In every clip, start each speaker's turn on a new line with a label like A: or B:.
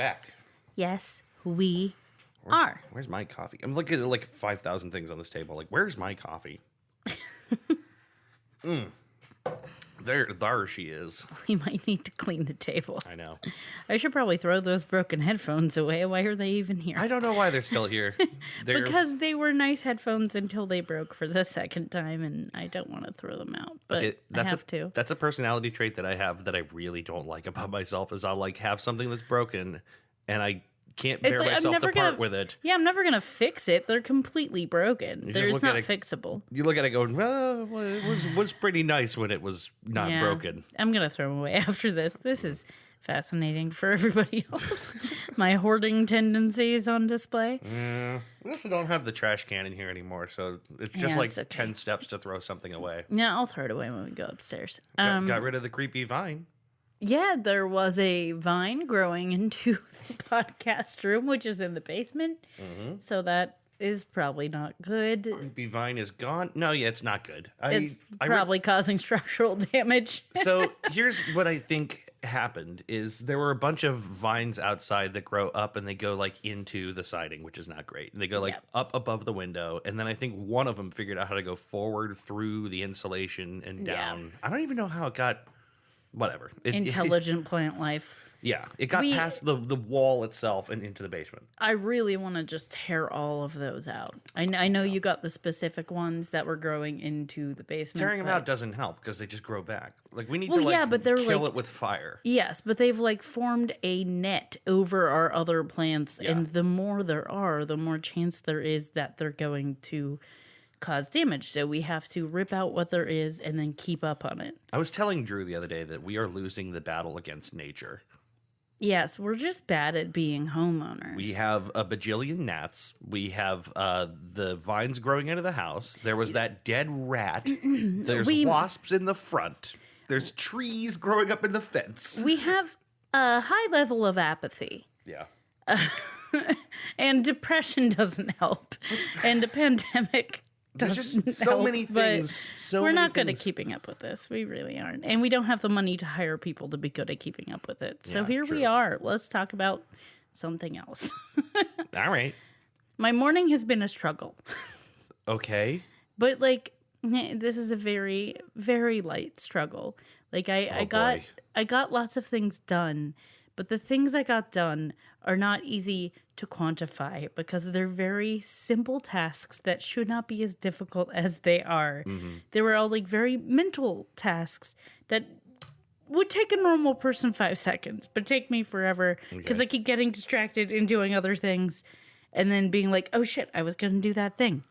A: back.
B: Yes, we are.
A: Where's my coffee? I'm looking at like 5,000 things on this table. Like, where's my coffee? There she is.
B: We might need to clean the table.
A: I know.
B: I should probably throw those broken headphones away. Why are they even here?
A: I don't know why they're still here.
B: Because they were nice headphones until they broke for the second time, and I don't want to throw them out. But I have to.
A: That's a personality trait that I have that I really don't like about myself. Is I'll like have something that's broken, and I can't bear myself to part with it.
B: Yeah, I'm never gonna fix it. They're completely broken. It's not fixable.
A: You look at it going, well, it was pretty nice when it was not broken.
B: I'm gonna throw them away after this. This is fascinating for everybody else. My hoarding tendencies on display.
A: We also don't have the trash can in here anymore, so it's just 10 steps to throw something away.
B: Yeah, I'll throw it away when we go upstairs.
A: Got rid of the creepy vine.
B: Yeah, there was a vine growing into the podcast room, which is in the basement. Mm-hmm. So that is probably not good.
A: Creepy vine is gone. No, yeah, it's not good.
B: It's probably causing structural damage.
A: So here's what I think happened is there were a bunch of vines outside that grow up and they go like into the siding, which is not great. They go like up above the window. And then I think one of them figured out how to go forward through the insulation and down. Yeah. I don't even know how it got... Whatever.
B: Intelligent plant life.
A: Yeah. It got past the wall itself and into the basement.
B: I really want to just tear all of those out. I know you got the specific ones that were growing into the basement.
A: Tearing them out doesn't help because they just grow back. Like we need to kill it with fire.
B: Yes, but they've like formed a net over our other plants. Yeah. And the more there are, the more chance there is that they're going to cause damage, so we have to rip out what there is and then keep up on it.
A: I was telling Drew the other day that we are losing the battle against nature.
B: Yes, we're just bad at being homeowners.
A: We have a bajillion gnats. We have the vines growing into the house. There was that dead rat. There's wasps in the front. There's trees growing up in the fence.
B: We have a high level of apathy.
A: Yeah.
B: And depression doesn't help. And a pandemic
A: There's just so many things.
B: We're not good at keeping up with this. We really aren't. And we don't have the money to hire people to be good at keeping up with it. So here we are. Let's talk about something else.
A: All right.
B: My morning has been a struggle.
A: Okay.
B: But like this is a very, very light struggle. Like I got lots of things done. But the things I got done are not easy to quantify because they're very simple tasks that should not be as difficult as they are. Mm-hmm. They were all like very mental tasks that would take a normal person 5 seconds, but take me forever because I keep getting distracted and doing other things and then being like, oh shit, I was going to do that thing.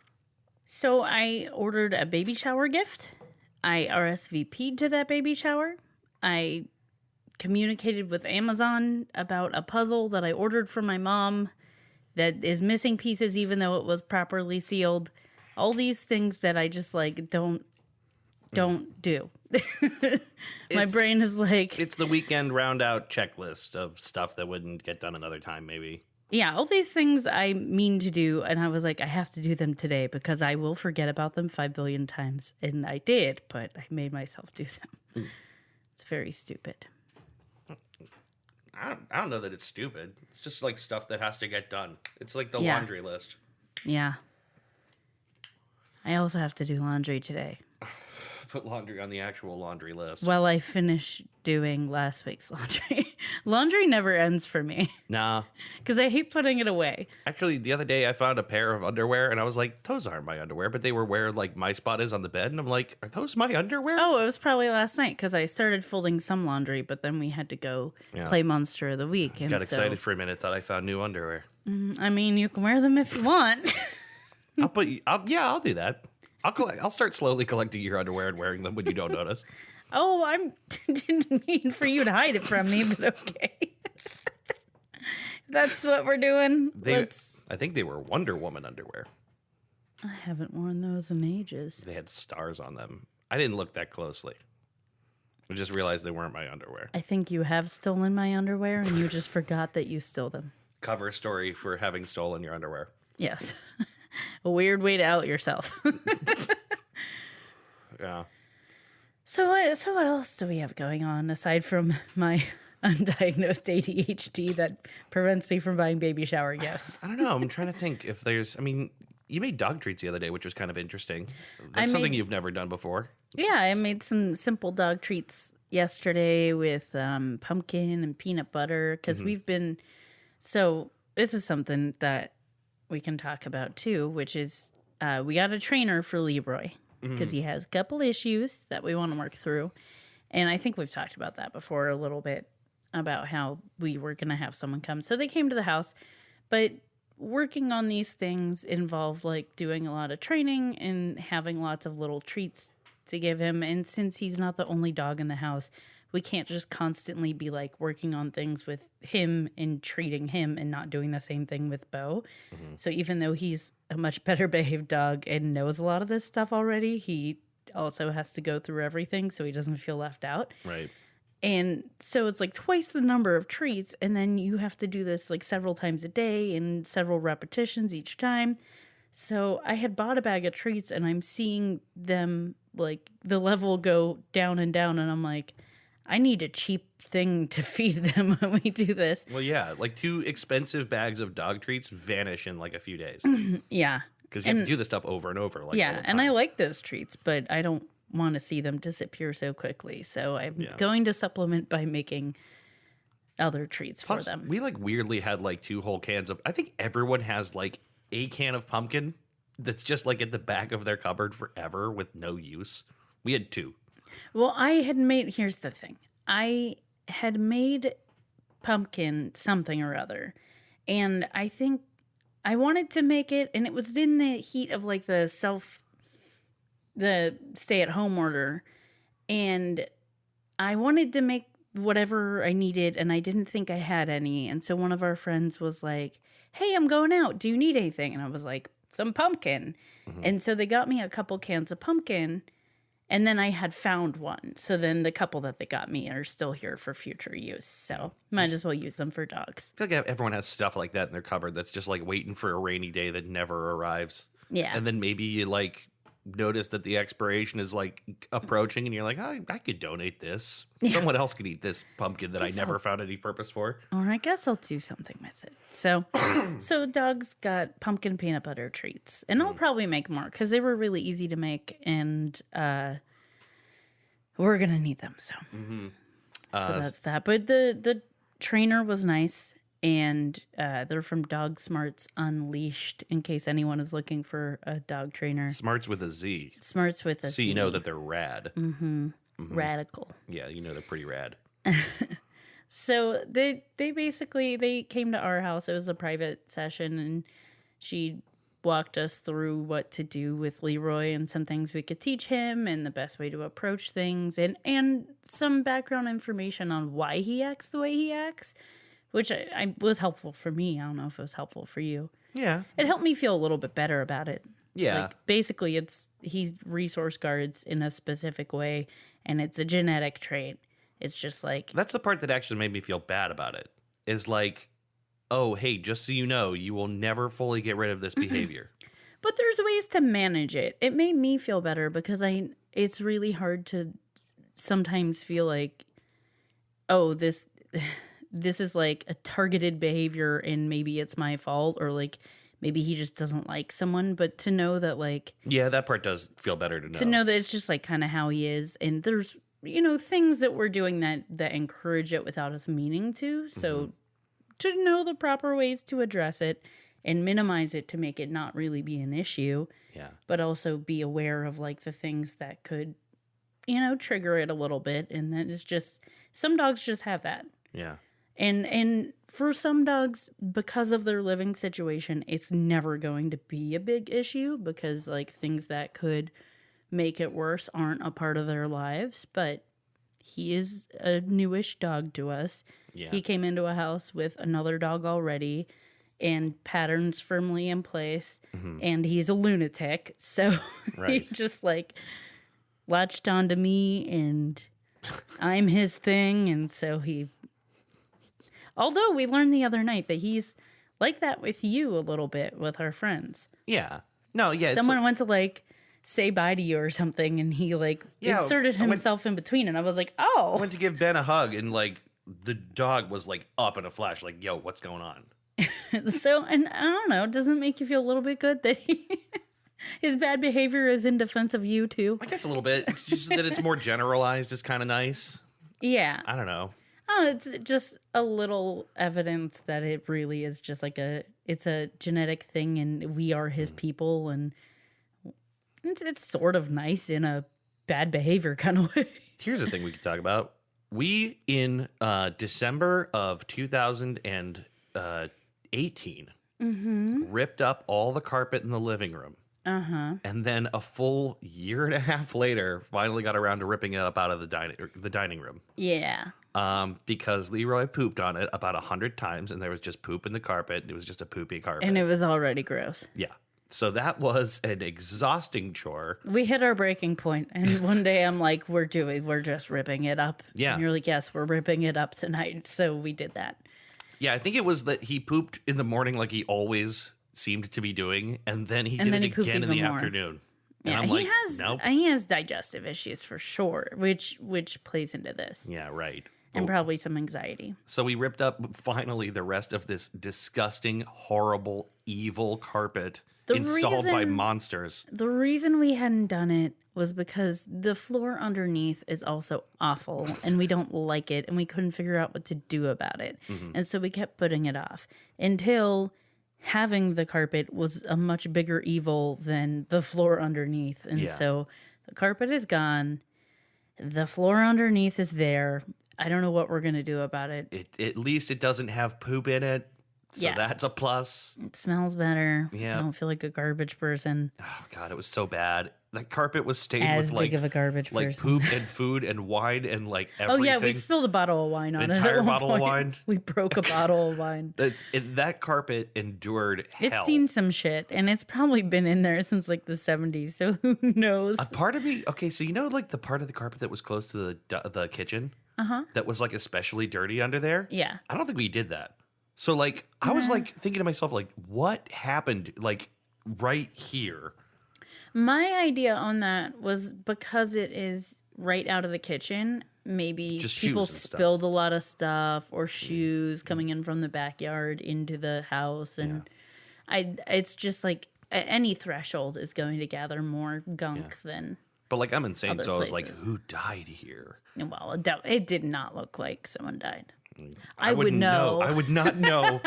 B: So I ordered a baby shower gift. I RSVP'd to that baby shower. I communicated with Amazon about a puzzle that I ordered from my mom that is missing pieces even though it was properly sealed. All these things that I just like don't do. My brain is like...
A: It's the weekend round out checklist of stuff that wouldn't get done another time maybe.
B: Yeah, all these things I mean to do, and I was like, I have to do them today because I will forget about them 5 billion times. And I did, but I made myself do them. It's very stupid.
A: I don't know that it's stupid. It's just like stuff that has to get done. It's like the laundry list.
B: Yeah. I also have to do laundry today.
A: Put laundry on the actual laundry list.
B: Well, I finish doing last week's laundry. Laundry never ends for me.
A: Nah.
B: Because I hate putting it away.
A: Actually, the other day I found a pair of underwear and I was like, those aren't my underwear. But they were where like my spot is on the bed. And I'm like, are those my underwear?
B: Oh, it was probably last night because I started folding some laundry. But then we had to go play Monster of the Week. And
A: got excited for a minute. Thought I found new underwear.
B: I mean, you can wear them if you want.
A: I'll do that. I'll start slowly collecting your underwear and wearing them when you don't notice.
B: Oh, I didn't mean for you to hide it from me, but okay. That's what we're doing.
A: I think they were Wonder Woman underwear.
B: I haven't worn those in ages.
A: They had stars on them. I didn't look that closely. I just realized they weren't my underwear.
B: I think you have stolen my underwear and you just forgot that you stole them.
A: Cover story for having stolen your underwear.
B: Yes. A weird way to out yourself.
A: Yeah.
B: So what else do we have going on aside from my undiagnosed ADHD that prevents me from buying baby shower gifts.
A: I don't know. I'm trying to think if there's, I mean, you made dog treats the other day, which was kind of interesting. That's something you've never done before.
B: Yeah, I made some simple dog treats yesterday with pumpkin and peanut butter because we've been, so this is something that we can talk about too, which is we got a trainer for Leroy because he has a couple issues that we want to work through. And I think we've talked about that before a little bit about how we were going to have someone come. So they came to the house, but working on these things involved like doing a lot of training and having lots of little treats to give him. And since he's not the only dog in the house, we can't just constantly be like working on things with him and treating him and not doing the same thing with Bo. So even though he's a much better behaved dog and knows a lot of this stuff already, he also has to go through everything so he doesn't feel left out.
A: Right.
B: And so it's like twice the number of treats, and then you have to do this like several times a day and several repetitions each time. So I had bought a bag of treats and I'm seeing them like the level go down and down, and I'm like, I need a cheap thing to feed them when we do this.
A: Well, yeah, like 2 expensive bags of dog treats vanish in like a few days.
B: Yeah.
A: Because you have to do this stuff over and over. Like,
B: yeah, and I like those treats, but I don't want to see them disappear so quickly. So I'm going to supplement by making other treats for them.
A: We like weirdly had like 2 whole cans of, I think everyone has like a can of pumpkin that's just like at the back of their cupboard forever with no use. We had 2.
B: Well, here's the thing. I had made pumpkin something or other, and I think I wanted to make it, and it was in the heat of like the stay-at-home order, and I wanted to make whatever I needed, and I didn't think I had any, and so one of our friends was like, hey, I'm going out. Do you need anything? And I was like, some pumpkin. And so they got me a couple cans of pumpkin, and then I had found one. So then the couple that they got me are still here for future use. So might as well use them for dogs.
A: I feel like everyone has stuff like that in their cupboard that's just like waiting for a rainy day that never arrives.
B: Yeah.
A: And then maybe you like notice that the expiration is like approaching and you're like, oh, I could donate this. Someone else could eat this pumpkin that I never found any purpose for.
B: Or I guess I'll do something with it. So so dogs got pumpkin peanut butter treats. And I'll probably make more because they were really easy to make, and we're going to need them. So so that's that. But the trainer was nice, and they're from Dog Smarts Unleashed, in case anyone is looking for a dog trainer.
A: Smarts with a Z.
B: Smarts with a Z.
A: So you know that they're rad.
B: Radical.
A: Yeah, you know they're pretty rad.
B: So they basically came to our house. It was a private session, and she walked us through what to do with Leroy and some things we could teach him and the best way to approach things, and some background information on why he acts the way he acts, which I was helpful for me. I don't know if it was helpful for you.
A: Yeah.
B: It helped me feel a little bit better about it.
A: Yeah.
B: Like, basically, he resource guards in a specific way, and it's a genetic trait. It's just like...
A: That's the part that actually made me feel bad about it. Is like, oh, hey, just so you know, you will never fully get rid of this behavior.
B: But there's ways to manage it. It made me feel better because it's really hard to sometimes feel like, oh, this is like a targeted behavior and maybe it's my fault, or like maybe he just doesn't like someone. But to know that, like... Yeah,
A: that part does feel better to know.
B: To know that it's just like kind of how he is. And there's, things that we're doing that encourage it without us meaning to. So to know the proper ways to address it and minimize it to make it not really be an issue.
A: Yeah.
B: But also be aware of like the things that could, trigger it a little bit. And then it's just, some dogs just have that.
A: Yeah.
B: And for some dogs, because of their living situation, it's never going to be a big issue because like things that could make it worse aren't a part of their lives. But he is a newish dog to us.
A: Yeah.
B: He came into a house with another dog already and patterns firmly in place, and he's a lunatic. So he just like latched onto me, and I'm his thing. And so although we learned the other night that he's like that with you a little bit with our friends.
A: Yeah. No, yeah.
B: Someone went to like say bye to you or something, and he like inserted himself in between, and I was like, oh.
A: I went to give Ben a hug, and like the dog was like up in a flash, like, yo, what's going on?
B: So, and I don't know, doesn't it make you feel a little bit good that his bad behavior is in defense of you too?
A: I guess a little bit. It's just that it's more generalized is kind of nice.
B: Yeah.
A: I don't know.
B: Oh, it's just a little evidence that it really is just like it's a genetic thing and we are his people, and it's sort of nice in a bad behavior kind of way.
A: Here's the thing we could talk about. We, in December of 2018, ripped up all the carpet in the living room. And then a full year and a half later, finally got around to ripping it up out of the dining room.
B: Yeah.
A: Because Leroy pooped on it about 100 times, and there was just poop in the carpet. It was just a poopy carpet.
B: And it was already gross.
A: Yeah. So that was an exhausting chore.
B: We hit our breaking point, and one day I'm like, we're just ripping it up.
A: Yeah.
B: And you're like, yes, we're ripping it up tonight. So we did that.
A: Yeah, I think it was that he pooped in the morning like he always seemed to be doing, and then he did it again in the afternoon. And
B: Yeah,
A: I'm like, nope.
B: he has digestive issues for sure, which plays into this.
A: Yeah, right.
B: And probably some anxiety.
A: So we ripped up finally the rest of this disgusting, horrible, evil carpet installed by monsters.
B: The reason we hadn't done it was because the floor underneath is also awful and we don't like it and we couldn't figure out what to do about it. And so we kept putting it off until having the carpet was a much bigger evil than the floor underneath. And so the carpet is gone. The floor underneath is there. I don't know what we're going to do about it.
A: At least it doesn't have poop in it. So that's a plus.
B: It smells better.
A: Yeah.
B: I don't feel like a garbage person.
A: Oh, God, it was so bad. That carpet was stained
B: As
A: with like,
B: big of a garbage
A: like
B: person.
A: poop and food and wine and like everything.
B: Oh, yeah, we spilled a bottle of wine on
A: An
B: it.
A: entire
B: at one
A: bottle of
B: point.
A: wine?
B: We broke a bottle of wine.
A: That carpet endured hell.
B: It's seen some shit, and it's probably been in there since like the 70s, so who knows?
A: A part of me, okay, so you know like the part of the carpet that was close to the kitchen? That was like especially dirty under there?
B: Yeah.
A: I don't think we did that. So like, I was like thinking to myself, like, what happened like right here?
B: My idea on that was because it is right out of the kitchen, maybe
A: Just
B: people
A: shoes and stuff.
B: spilled a lot of stuff or shoes coming in from the backyard into the house. And it's just like any threshold is going to gather more gunk than...
A: But like, I'm insane,
B: Other
A: so I was like,
B: places.
A: who died here?
B: Well, it did not look like someone died.
A: I
B: would
A: wouldn't
B: know.
A: I would not know.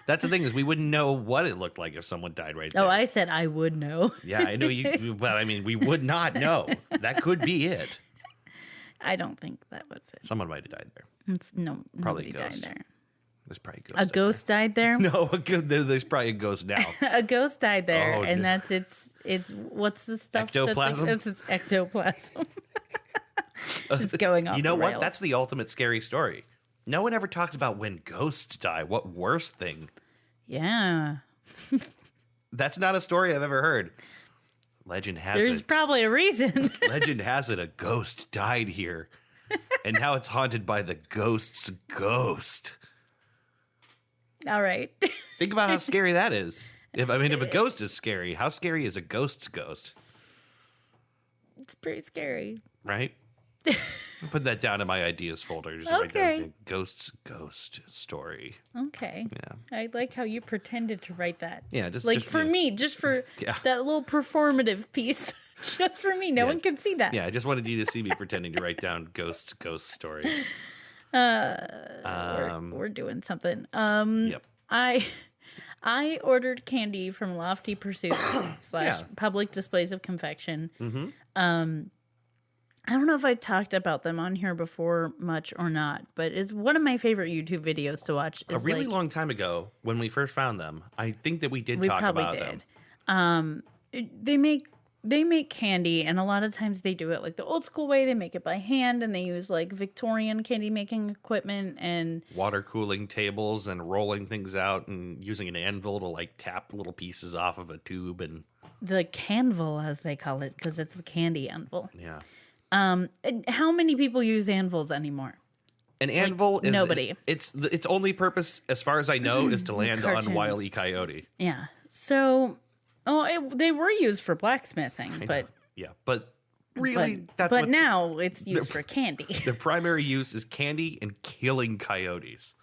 A: That's the thing is we wouldn't know what it looked like if someone died right there.
B: Oh, I said I would know.
A: Yeah, I know you, but I mean, we would not know. That could be it.
B: I don't think that was it.
A: Someone might have died there.
B: Probably
A: a
B: died
A: ghost.
B: there.
A: There's probably a ghost.
B: A ghost died there?
A: No, there's probably a ghost now.
B: A ghost died there,
A: Oh,
B: and
A: no.
B: that's it's what's the stuff?
A: Ectoplasm?
B: That's its ectoplasm. Just going off.
A: You know
B: the
A: what?
B: rails.
A: That's the ultimate scary story. No one ever talks about when ghosts die. What worse thing?
B: Yeah.
A: That's not a story I've ever heard. Legend has
B: There's
A: it.
B: probably a reason.
A: Legend has it. A ghost died here, and now it's haunted by the ghost's ghost.
B: All right.
A: Think about how scary that is. If a ghost is scary, how scary is a ghost's ghost?
B: It's pretty scary.
A: Right? I'll put that down in my ideas folder. Just write
B: Okay.
A: down ghost's ghost story.
B: Okay.
A: Yeah.
B: I like how you pretended to write that.
A: Yeah, just
B: Like for me, just for
A: Yeah.
B: that little performative piece. Just for me. No one can see that.
A: Yeah, I just wanted you to see me pretending to write down ghost's ghost story.
B: We're doing something.
A: Yep.
B: I ordered candy from Lofty Pursuits /
A: Yeah.
B: Public Displays of Confection. I don't know if I talked about them on here before much or not, but it's one of my favorite YouTube videos to watch.
A: A really long time ago, when we first found them, I think that we did
B: We
A: talk
B: probably
A: about
B: did.
A: them.
B: They make candy, and a lot of times they do it like the old school way. They make it by hand, and they use like Victorian candy making equipment and
A: Water cooling tables and rolling things out and using an anvil to like tap little pieces off of a tube and
B: the canvil, as they call it, because it's the candy anvil.
A: yeah.
B: And how many people use anvils anymore?
A: An anvil is
B: nobody.
A: Its only purpose, as far as I know, is to land
B: Cartoons.
A: on Wile E. Coyote.
B: Yeah. So, they were used for blacksmithing, but
A: Yeah, but Really?
B: But now it's used for candy.
A: Their primary use is candy and killing coyotes.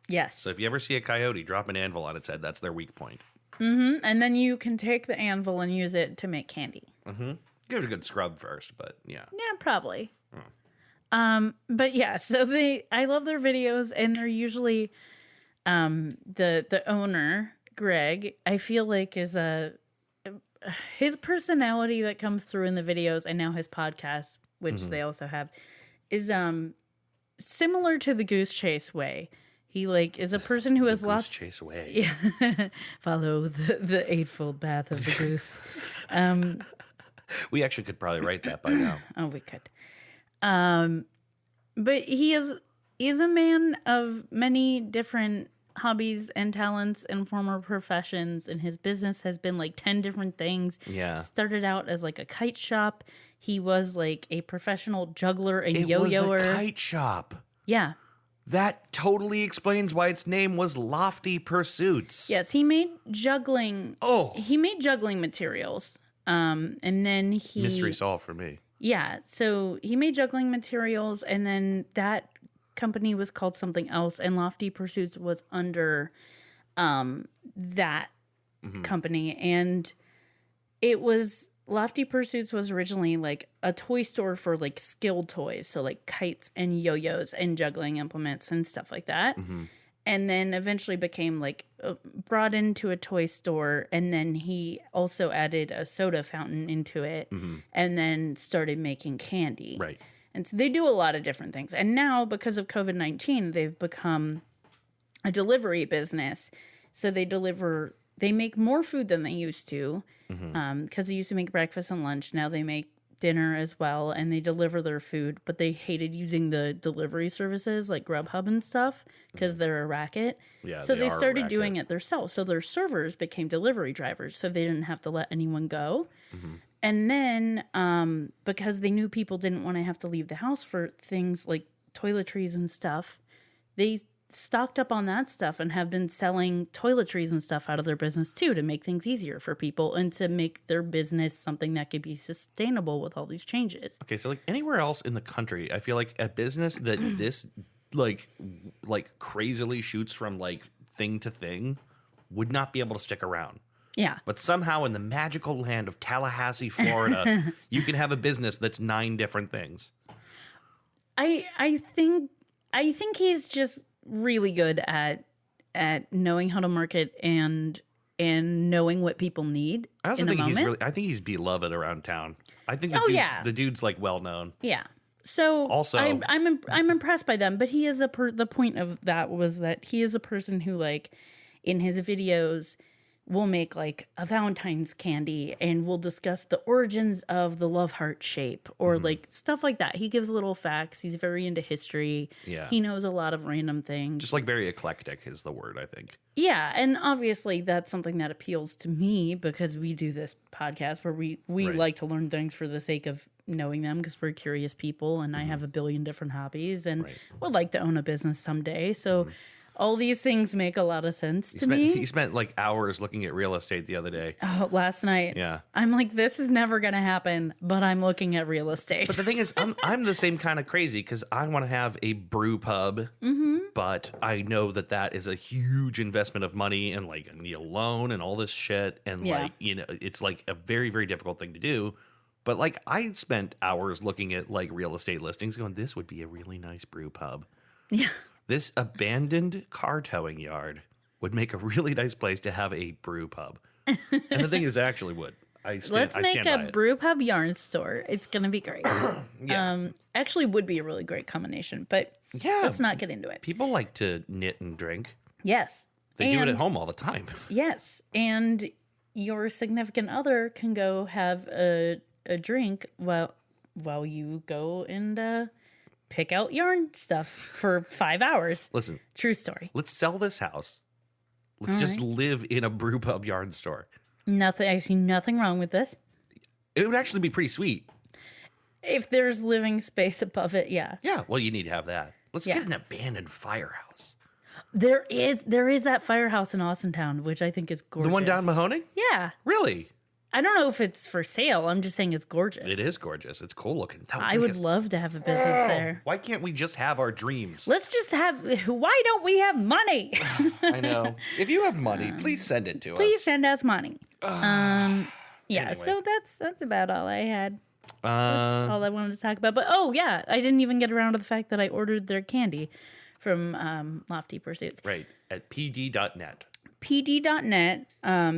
B: Yes.
A: So if you ever see a coyote drop an anvil on its head, that's their weak point.
B: Mm-hmm. And then you can take the anvil and use it to make candy.
A: Mm-hmm. Give it a good scrub first, but yeah.
B: Yeah, probably. But yeah, so I love their videos, and they're usually the owner, Greg, I feel like is his personality that comes through in the videos and now his podcast, which they also have, is similar to the Goose Chase way. He is a person who has lots.
A: Goose Chase way.
B: Yeah, follow the eightfold path of the goose.
A: We actually could probably write that by now.
B: Oh, we could. But he is a man of many different hobbies and talents and former professions, and his business has been 10 different things.
A: Yeah.
B: Started out as a kite shop. He was a professional juggler and yo-yoer.
A: It was a kite shop.
B: Yeah.
A: That totally explains why its name was Lofty Pursuits.
B: Yes, he made juggling.
A: Oh.
B: He made juggling materials. And then he
A: Mystery solved for me.
B: Yeah, so he made juggling materials, and then that company was called something else, and Lofty Pursuits was under that company. And it was Lofty Pursuits was originally a toy store for skilled toys, so kites and yo-yos and juggling implements and stuff like that. And then eventually became brought into a toy store, and then he also added a soda fountain into it, and then started making candy.
A: Right.
B: And so they do a lot of different things. And now, because of COVID-19, they've become a delivery business. So they make more food than they used to, because they used to make breakfast and lunch. Now they make dinner as well, and they deliver their food, but they hated using the delivery services like Grubhub and stuff because they're a racket.
A: Yeah,
B: so they started doing it themselves. So their servers became delivery drivers, so they didn't have to let anyone go. And then because they knew people didn't want to have to leave the house for things like toiletries and stuff, they stocked up on that stuff and have been selling toiletries and stuff out of their business too, to make things easier for people and to make their business something that could be sustainable with all these changes.
A: Okay, so anywhere else in the country, I feel like a business that this like crazily shoots from thing to thing would not be able to stick around.
B: Yeah.
A: But somehow in the magical land of Tallahassee, Florida, you can have a business that's 9 different things.
B: I think he's just really good at knowing how to market and knowing what people need.
A: I also think I think he's beloved around town. I think the dude's well known.
B: Yeah. So
A: also,
B: I'm impressed by them, but he is the point of that was that he is a person who in his videos will make a Valentine's candy and we'll discuss the origins of the love heart shape or stuff like that. He gives little facts. He's very into history.
A: Yeah.
B: He knows a lot of random things.
A: Just very eclectic is the word, I think.
B: Yeah. And obviously that's something that appeals to me because we do this podcast where we
A: Right.
B: like to learn things for the sake of knowing them because we're curious people and I have a billion different hobbies and would like to own a business someday. So all these things make a lot of sense to me.
A: He spent hours looking at real estate the other day.
B: Oh, last night.
A: Yeah.
B: I'm this is never going to happen, but I'm looking at real estate.
A: But the thing is, I'm the same kind of crazy because I want to have a brew pub, but I know that is a huge investment of money and I need a loan and all this shit. And it's a very, very difficult thing to do. But I spent hours looking at real estate listings going, this would be a really nice brew pub.
B: Yeah.
A: This abandoned car towing yard would make a really nice place to have a brew pub. And the thing is, actually would.
B: Let's make a brew pub yarn store. It's going to be great.
A: Yeah.
B: Actually would be a really great combination, but let's not get into it.
A: People like to knit and drink.
B: Yes.
A: They do it at home all the time.
B: Yes. And your significant other can go have a drink while you go and pick out yarn stuff for 5 hours.
A: Listen.
B: True story.
A: Let's sell this house. Let's just live in a brew pub yarn store.
B: I see nothing wrong with this.
A: It would actually be pretty sweet.
B: If there's living space above it, yeah.
A: Yeah, well, you need to have that. Let's get an abandoned firehouse.
B: There is that firehouse in Austintown, which I think is gorgeous.
A: The one down Mahoning?
B: Yeah.
A: Really?
B: I don't know if it's for sale. I'm just saying it's gorgeous.
A: It is gorgeous. It's cool looking.
B: I would love to have a business there.
A: Why can't we just have our dreams?
B: Let's just have. Why don't we have money?
A: I know. If you have money, please send it to us.
B: Please send us money. Yeah.
A: Anyway.
B: So that's about all I had. That's all I wanted to talk about. But I didn't even get around to the fact that I ordered their candy from Lofty Pursuits.
A: Right. At pd.net.
B: pd.net.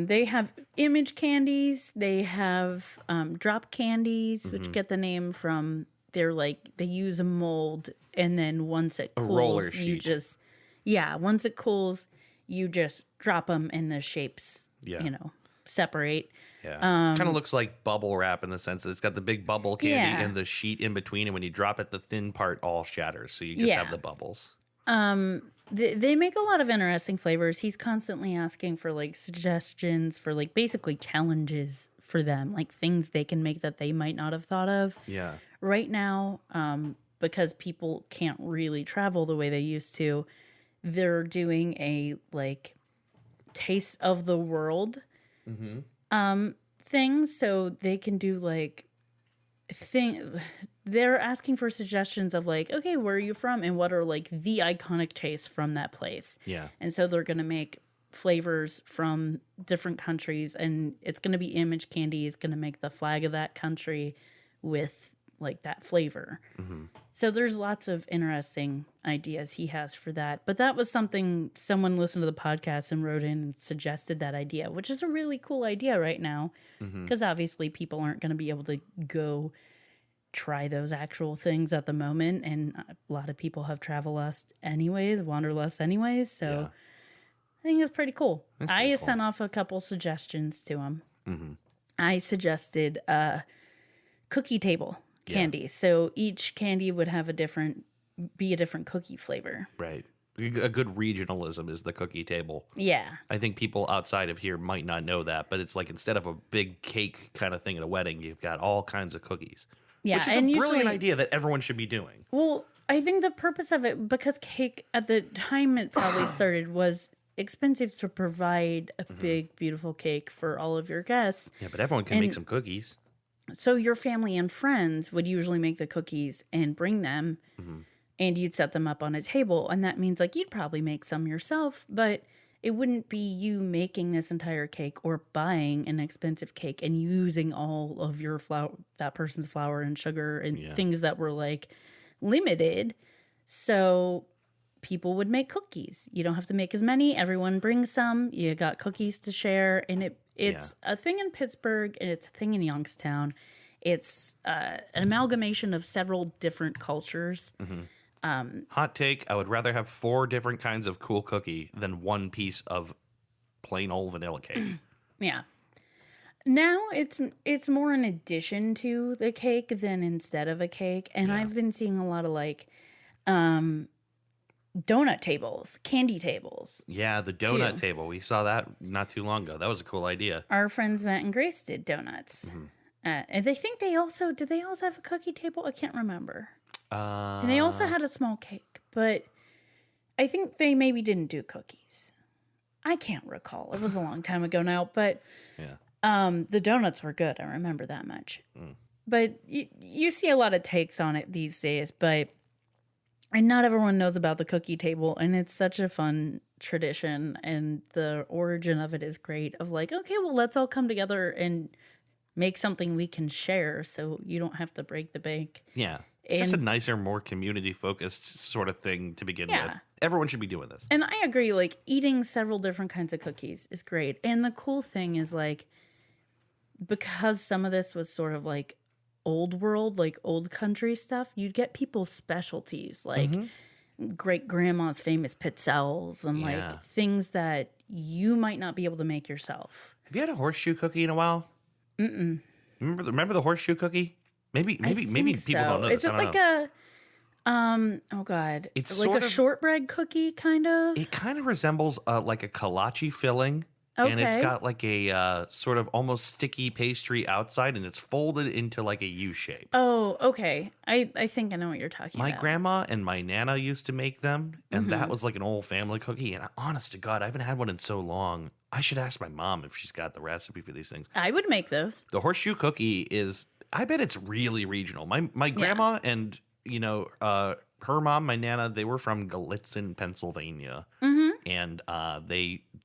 B: They have image candies. They have drop candies, which get the name from they use a mold, and then once it cools, once it cools, you just drop them and the shapes, separate.
A: Yeah. Kind of looks like bubble wrap in the sense that it's got the big bubble candy and the sheet in between, and when you drop it, the thin part all shatters, so you just have the bubbles.
B: They make a lot of interesting flavors. He's constantly asking for suggestions for basically challenges for them, things they can make that they might not have thought of.
A: Yeah.
B: Right now, because people can't really travel the way they used to, they're doing a taste of the world thing, so they can do they're asking for suggestions of okay, where are you from and what are the iconic tastes from that place.
A: Yeah.
B: And so they're going to make flavors from different countries, and it's going to be image candy is going to make the flag of that country with that flavor. So there's lots of interesting ideas he has for that. But that was something someone listened to the podcast and wrote in and suggested that idea, which is a really cool idea right now, because obviously people aren't going to be able to go try those actual things at the moment, and a lot of people have wanderlust anyways, so I think it's pretty cool. I sent off a couple suggestions to him. I suggested cookie table candy, so each candy would have a different cookie flavor.
A: Right. A good regionalism is the cookie table.
B: Yeah.
A: I think people outside of here might not know that, but it's instead of a big cake kind of thing at a wedding, you've got all kinds of cookies.
B: Yeah,
A: which is a brilliant idea that everyone should be doing.
B: Well, I think the purpose of it, because cake at the time it probably started was expensive to provide a big, beautiful cake for all of your guests.
A: Yeah, but everyone can make some cookies.
B: So your family and friends would usually make the cookies and bring them, and you'd set them up on a table. And that means you'd probably make some yourself, but it wouldn't be you making this entire cake or buying an expensive cake and using all of your flour, that person's flour and sugar and things that were limited. So people would make cookies. You don't have to make as many. Everyone brings some. You got cookies to share. And it's a thing in Pittsburgh, and it's a thing in Youngstown. It's an amalgamation of several different cultures.
A: Hot take, I would rather have 4 different kinds of cool cookie than one piece of plain old vanilla cake.
B: Yeah. Now it's more an addition to the cake than instead of a cake. And I've been seeing a lot of donut tables, candy tables.
A: Yeah, the donut table. We saw that not too long ago. That was a cool idea.
B: Our friends Matt and Grace did donuts. And they think did they also have a cookie table? I can't remember. And they also had a small cake, but I think they maybe didn't do cookies. I can't recall. It was a long time ago now, but the donuts were good. I remember that much. But you see a lot of takes on it these days, and not everyone knows about the cookie table, and it's such a fun tradition, and the origin of it is great of okay, well, let's all come together and make something we can share so you don't have to break the bank.
A: Yeah. It's just a nicer, more community-focused sort of thing to begin with. Everyone should be doing this.
B: And I agree, eating several different kinds of cookies is great. And the cool thing is, because some of this was sort of old world, old country stuff, you'd get people's specialties, great-grandma's famous pizzelles and, things that you might not be able to make yourself.
A: Have you had a horseshoe cookie in a while?
B: Mm-mm.
A: Remember the horseshoe cookie? Maybe people don't know this.
B: Is it oh god, it's like a shortbread cookie kind of?
A: It kind of resembles like a kolache filling, And it's
B: Okay.
A: got like a sort of almost sticky pastry outside, and it's folded into like a U shape.
B: Oh, okay. I think I know what you're talking
A: My
B: about.
A: grandma and my nana used to make them, and that
B: Mm-hmm.
A: was like an old family cookie. And honest to God, I haven't had one in so long. I should ask my mom if she's got the recipe for these things.
B: I would make those.
A: The horseshoe cookie is, I bet it's really regional. My
B: Yeah.
A: grandma and, her mom, my nana, they were from Gallitzin, Pennsylvania.
B: Mm-hmm.
A: And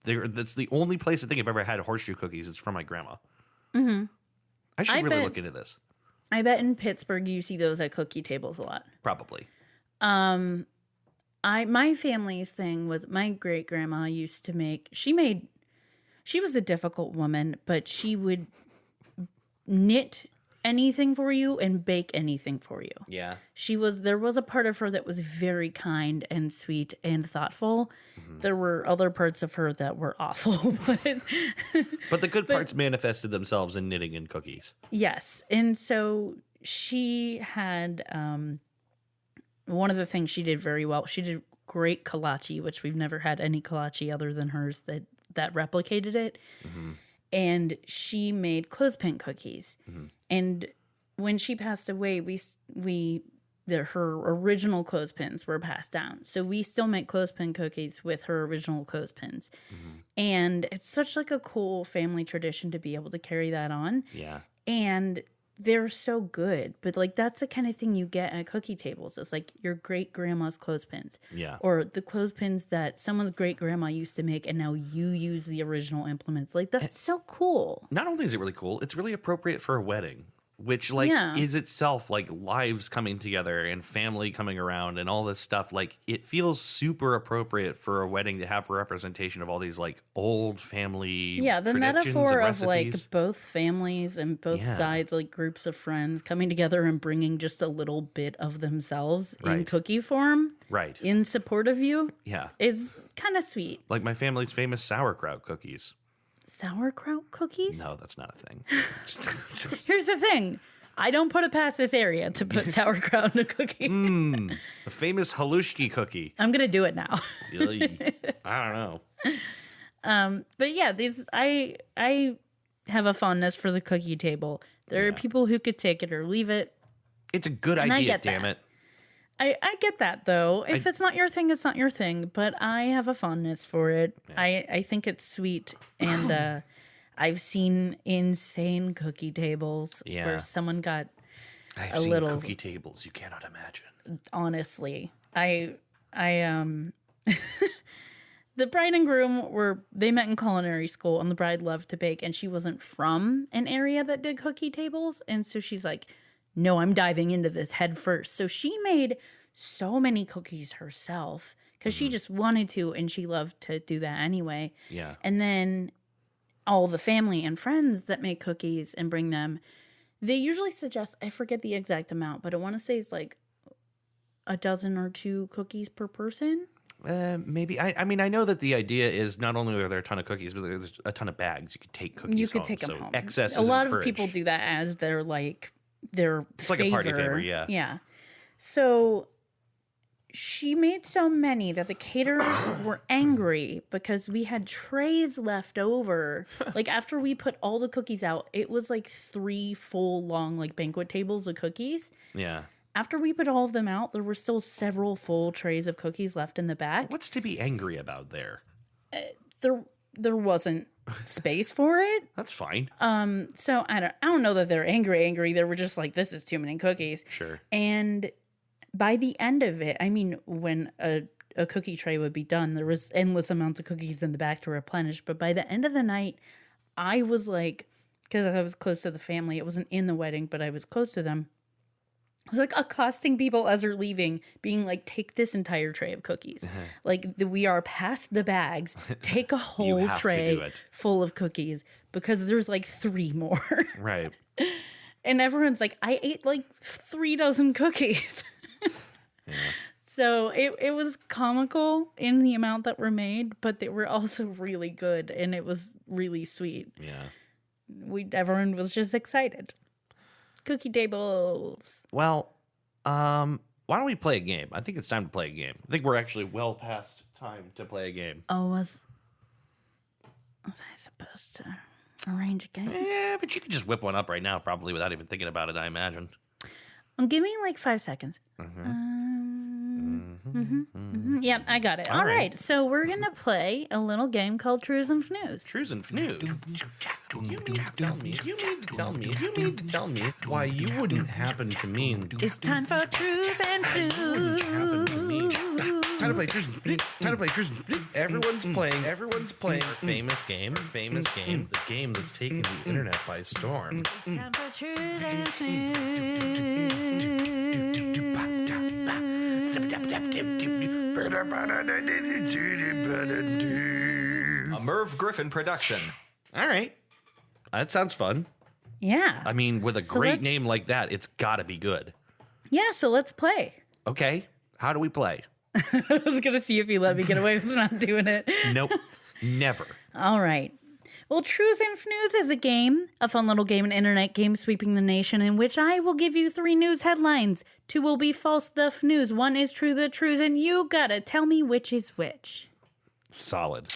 A: that's the only place I think I've ever had horseshoe cookies. It's from my grandma.
B: Mm-hmm.
A: I should
B: I
A: really
B: bet
A: look into this.
B: I bet in Pittsburgh you see those at cookie tables a lot.
A: Probably.
B: My family's thing was my great grandma used to make. She was a difficult woman, but she would knit anything for you and bake anything for you.
A: Yeah.
B: There was a part of her that was very kind and sweet and thoughtful.
A: Mm-hmm.
B: There were other parts of her that were awful,
A: But the good parts manifested themselves in knitting and cookies.
B: yes. And so she had one of the things she did very well. She did great kolache, which we've never had any kolache other than hers that replicated it.
A: Mm-hmm.
B: And she made clothespin cookies.
A: Mm-hmm.
B: And when she passed away, her original clothespins were passed down. So we still make clothespin cookies with her original clothespins.
A: Mm-hmm.
B: And it's such like a cool family tradition to be able to carry that on.
A: Yeah.
B: And they're so good. But like that's the kind of thing you get at cookie tables. It's like your great grandma's clothespins.
A: Yeah.
B: Or the clothespins that someone's great grandma used to make and now you use the original implements. Like that's so cool.
A: Not only is it really cool, it's really appropriate for a wedding, which like
B: Yeah.
A: is itself like lives coming together and family coming around and all this stuff. Like it feels super appropriate for a wedding to have representation of all these like old family.
B: Yeah, the
A: traditions
B: metaphor
A: and
B: of like
A: recipes.
B: both families and both
A: Yeah.
B: sides, like groups of friends coming together and bringing just a little bit of themselves in
A: Right.
B: cookie form
A: Right.
B: in support of you
A: Yeah.
B: is kind of sweet.
A: Like my family's famous sauerkraut cookies.
B: Sauerkraut cookies?
A: No, that's not a thing.
B: Here's the thing. I don't put it past this area to put sauerkraut in a cookie.
A: The famous halushki cookie.
B: I'm going to do it now.
A: I don't know.
B: But yeah, I have a fondness for the cookie table. There are
A: Yeah.
B: people who could take it or leave it.
A: It's a good
B: And I
A: idea,
B: get
A: damn
B: that.
A: it.
B: I get that though. If it's not your thing, it's not your thing. But I have a fondness for it.
A: Yeah.
B: I think it's sweet, and I've seen insane cookie tables
A: Yeah.
B: where someone got
A: I've
B: a
A: seen
B: little.
A: cookie tables you cannot imagine.
B: Honestly, I the bride and groom they met in culinary school, and the bride loved to bake, and she wasn't from an area that did cookie tables, and so she's like, no, I'm diving into this head first. So she made so many cookies herself because she just wanted to, and she loved to do that anyway.
A: Yeah.
B: And then all the family and friends that make cookies and bring them, they usually suggest, I forget the exact amount, but I want to say it's like a dozen or two cookies per person.
A: Maybe. I mean, I know that the idea is not only are there a ton of cookies, but there's a ton of bags you could take cookies
B: You could
A: home.
B: take them
A: So
B: home.
A: excess
B: A
A: is
B: lot
A: encouraged.
B: of people do that as their
A: It's like a party favor, yeah.
B: Yeah. So she made so many that the caterers were angry because we had trays left over. Like after we put all the cookies out, it was like 3 full long like banquet tables of cookies.
A: Yeah.
B: After we put all of them out, there were still several full trays of cookies left in the back.
A: What's to be angry about there?
B: There wasn't space for it.
A: That's fine.
B: So I don't know that they're angry. They were just like, this is too many cookies.
A: Sure.
B: And by the end of it, I mean, when a cookie tray would be done, there was endless amounts of cookies in the back to replenish. But by the end of the night, I was like, because I was close to the family, it wasn't in the wedding, but I was close to them. I was like accosting people as they're leaving, being like, take this entire tray of cookies. Like, we are past the bags. Take a whole
A: have to do
B: tray
A: it.
B: full of cookies because there's like 3 more.
A: Right.
B: And everyone's like, I ate like 3 dozen cookies.
A: Yeah.
B: So it was comical in the amount that were made, but they were also really good, and it was really sweet.
A: Yeah.
B: Everyone was just excited. Cookie tables.
A: Well, why don't we play a game? I think it's time to play a game. I think we're actually well past time to play a game.
B: Oh, Was I supposed to arrange a game?
A: Yeah, but you could just whip one up right now, probably without even thinking about it, I imagine.
B: Give me like 5 seconds. Yeah, I got it. All right. So we're going to play a little game called Trues and Fnews.
A: Trues and Fnews? You need to tell me why you wouldn't happen to mean...
B: It's time for Trues and Fnews.
A: Time to play Trues and Fnews. Everyone's playing our famous game, the game that's taken the internet by storm.
B: It's time for Trues and Fnews.
C: A Merv Griffin production.
A: All right. That sounds fun.
B: Yeah.
A: I mean, with a great name like that, it's got to be good.
B: Yeah, so let's play.
A: Okay. How do we play?
B: I was going to see if you let me get away with not doing it.
A: Nope. Never.
B: All right. Well, Trues and Fnews is a fun little game, an internet game sweeping the nation, in which I will give you 3 news headlines. 2 will be false, the Fnews. 1 is true, the Trues, and you gotta tell me which is which.
A: Solid.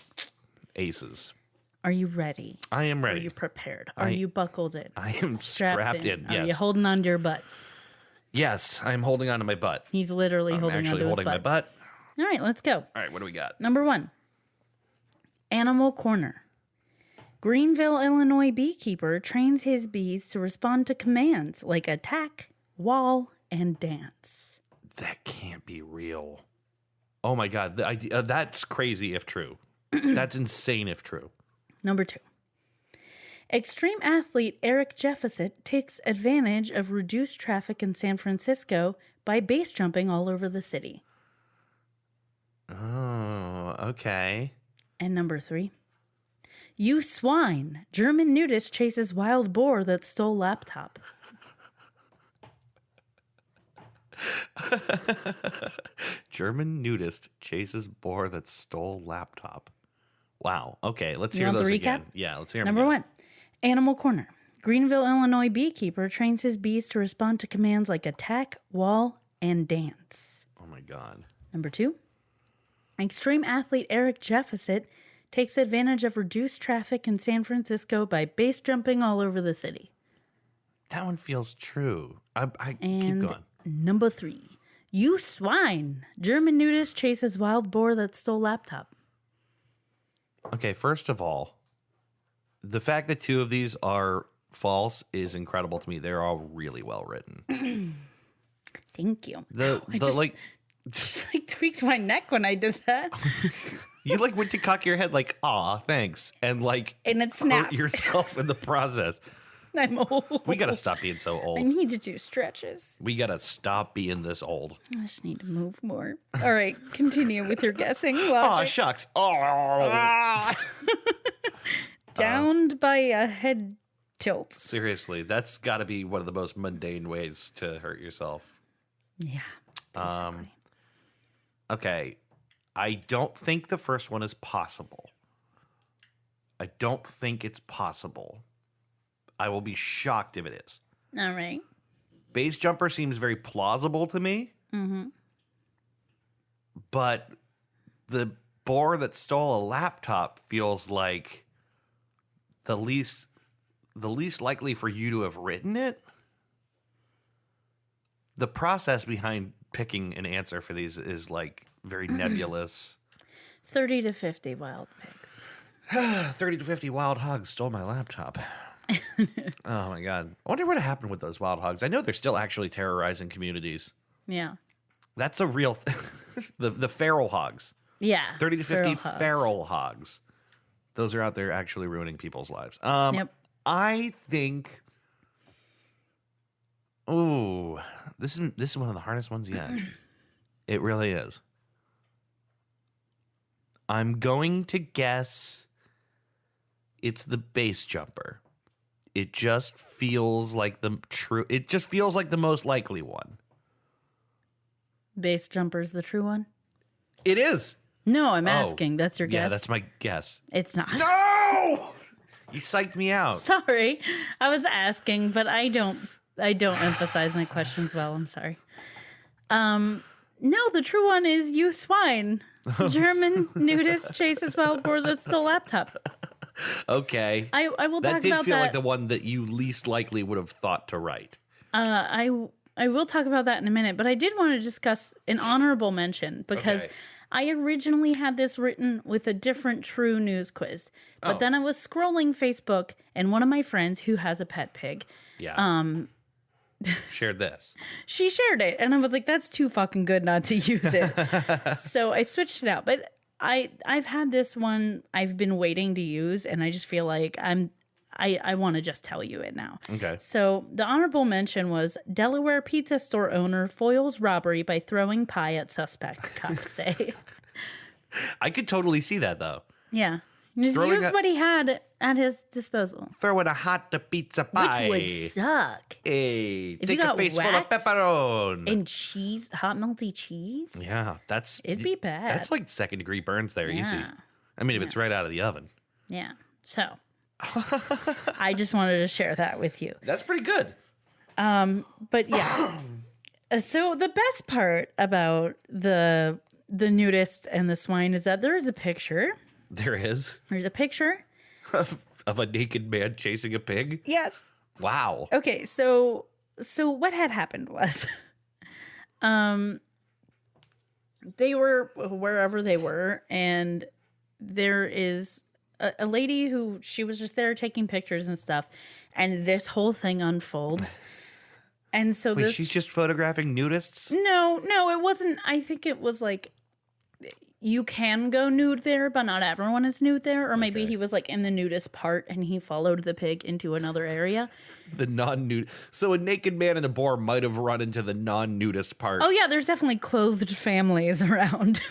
A: Aces.
B: Are you ready?
A: I am ready.
B: Are you prepared? Are you buckled in?
A: I am strapped in. Yes.
B: Are you holding on to your butt?
A: Yes, I'm holding on to my butt.
B: He's literally
A: I'm
B: holding on to
A: actually
B: his
A: holding my butt.
B: All right, let's go.
A: All right, what do we got?
B: Number 1. Animal Corner. Greenville, Illinois beekeeper trains his bees to respond to commands like attack, wall, and dance.
A: That can't be real. Oh my God. That's crazy if true. That's insane if true.
B: Number 2. Extreme athlete Eric Jefferson takes advantage of reduced traffic in San Francisco by base jumping all over the city.
A: Oh, okay.
B: And number 3. You swine. German nudist chases wild boar that stole laptop.
A: German nudist chases boar that stole laptop. Wow. Okay, let's
B: You
A: hear
B: want
A: those
B: the recap?
A: again. Yeah, let's hear them
B: Number
A: again.
B: 1. Animal Corner. Greenville, Illinois beekeeper trains his bees to respond to commands like attack, wall, and dance.
A: Oh my God.
B: Number 2. Extreme athlete Eric Jefferson takes advantage of reduced traffic in San Francisco by base jumping all over the city.
A: That one feels true. I
B: And
A: keep going.
B: number 3. You swine. German nudist chases wild boar that stole laptop.
A: Okay, first of all, the fact that 2 of these are false is incredible to me. They're all really well written.
B: Thank you.
A: Just
B: Just tweaked my neck when I did that.
A: you went to cock your head like, aw, thanks. And
B: And it
A: hurt
B: snapped.
A: yourself in the process.
B: I'm old.
A: We got to stop being so
B: I
A: old.
B: need to do stretches.
A: We got to stop being this old.
B: I just need to move more. All right, continue with your guessing
A: Oh,
B: logic.
A: shucks. Oh.
B: Downed by a head tilt.
A: Seriously, that's got to be one of the most mundane ways to hurt yourself.
B: Yeah, basically.
A: Okay, I don't think the first one is possible. I don't think it's possible. I will be shocked if it is.
B: All right.
A: Base jumper seems very plausible to me.
B: Mm-hmm.
A: But the boar that stole a laptop feels like the least likely for you to have written it. The process behind picking an answer for these is very nebulous.
B: 30 to 50 wild pigs.
A: 30 to 50 wild hogs stole my laptop. Oh my God. I wonder what happened with those wild hogs. I know they're still actually terrorizing communities.
B: Yeah.
A: That's a real thing. The feral hogs.
B: Yeah.
A: 30 to 50
B: hogs.
A: feral hogs. Those are out there actually ruining people's lives.
B: Yep.
A: I think. Ooh, this is one of the hardest ones yet. It really is. I'm going to guess it's the base jumper. It just feels like the true. It just feels like the most likely one.
B: Base jumper's the true one?
A: It is.
B: No, I'm asking. That's your guess?
A: Yeah, that's my guess.
B: It's not.
A: No! You psyched me out.
B: Sorry. I was asking, but I don't emphasize my questions well. I'm sorry. No, the true one is you swine. German nudist chases wild boar that stole laptop.
A: Okay.
B: I will
A: that
B: talk
A: did
B: about
A: feel
B: that.
A: like the one that you least likely would have thought to write.
B: I will talk about that in a minute, but I did want to discuss an honorable mention because
A: Okay.
B: I originally had this written with a different true news quiz. But then I was scrolling Facebook and one of my friends who has a pet pig,
A: Yeah. Shared this.
B: she shared it and I was like, that's too fucking good not to use it. So I switched it out. But I've had this one I've been waiting to use and I just feel like I want to just tell you it now.
A: Okay.
B: So the honorable mention was Delaware pizza store owner foils robbery by throwing pie at suspect, cops say.
A: I could totally see that, though.
B: Yeah. Just
A: Throwing
B: use what he had at his disposal.
A: Throwing a hot pizza pie.
B: Which would suck.
A: Hey,
B: If you
A: take a
B: got
A: face full of
B: whacked
A: pepperoni.
B: And cheese, hot melty cheese?
A: Yeah,
B: It'd be bad.
A: That's like second-degree burns there, easy.
B: Yeah.
A: I mean, if it's right out of the oven.
B: Yeah. So I just wanted to share that with you.
A: That's pretty good.
B: But yeah. So the best part about the nudist and the swine is that there is a picture.
A: There is.
B: There's a picture.
A: Of a naked man chasing a pig?
B: Yes.
A: Wow.
B: Okay, so what had happened was they were wherever they were, and there is a lady who she was just there taking pictures and stuff, and this whole thing unfolds. And so
A: Wait, she's just photographing nudists?
B: No, it wasn't. I think it was like you can go nude there, but not everyone is nude there. Or maybe he was like in the nudist part and he followed the pig into another area.
A: The non-nude. So a naked man and a boar might have run into the non-nudist part.
B: Oh yeah, there's definitely clothed families around.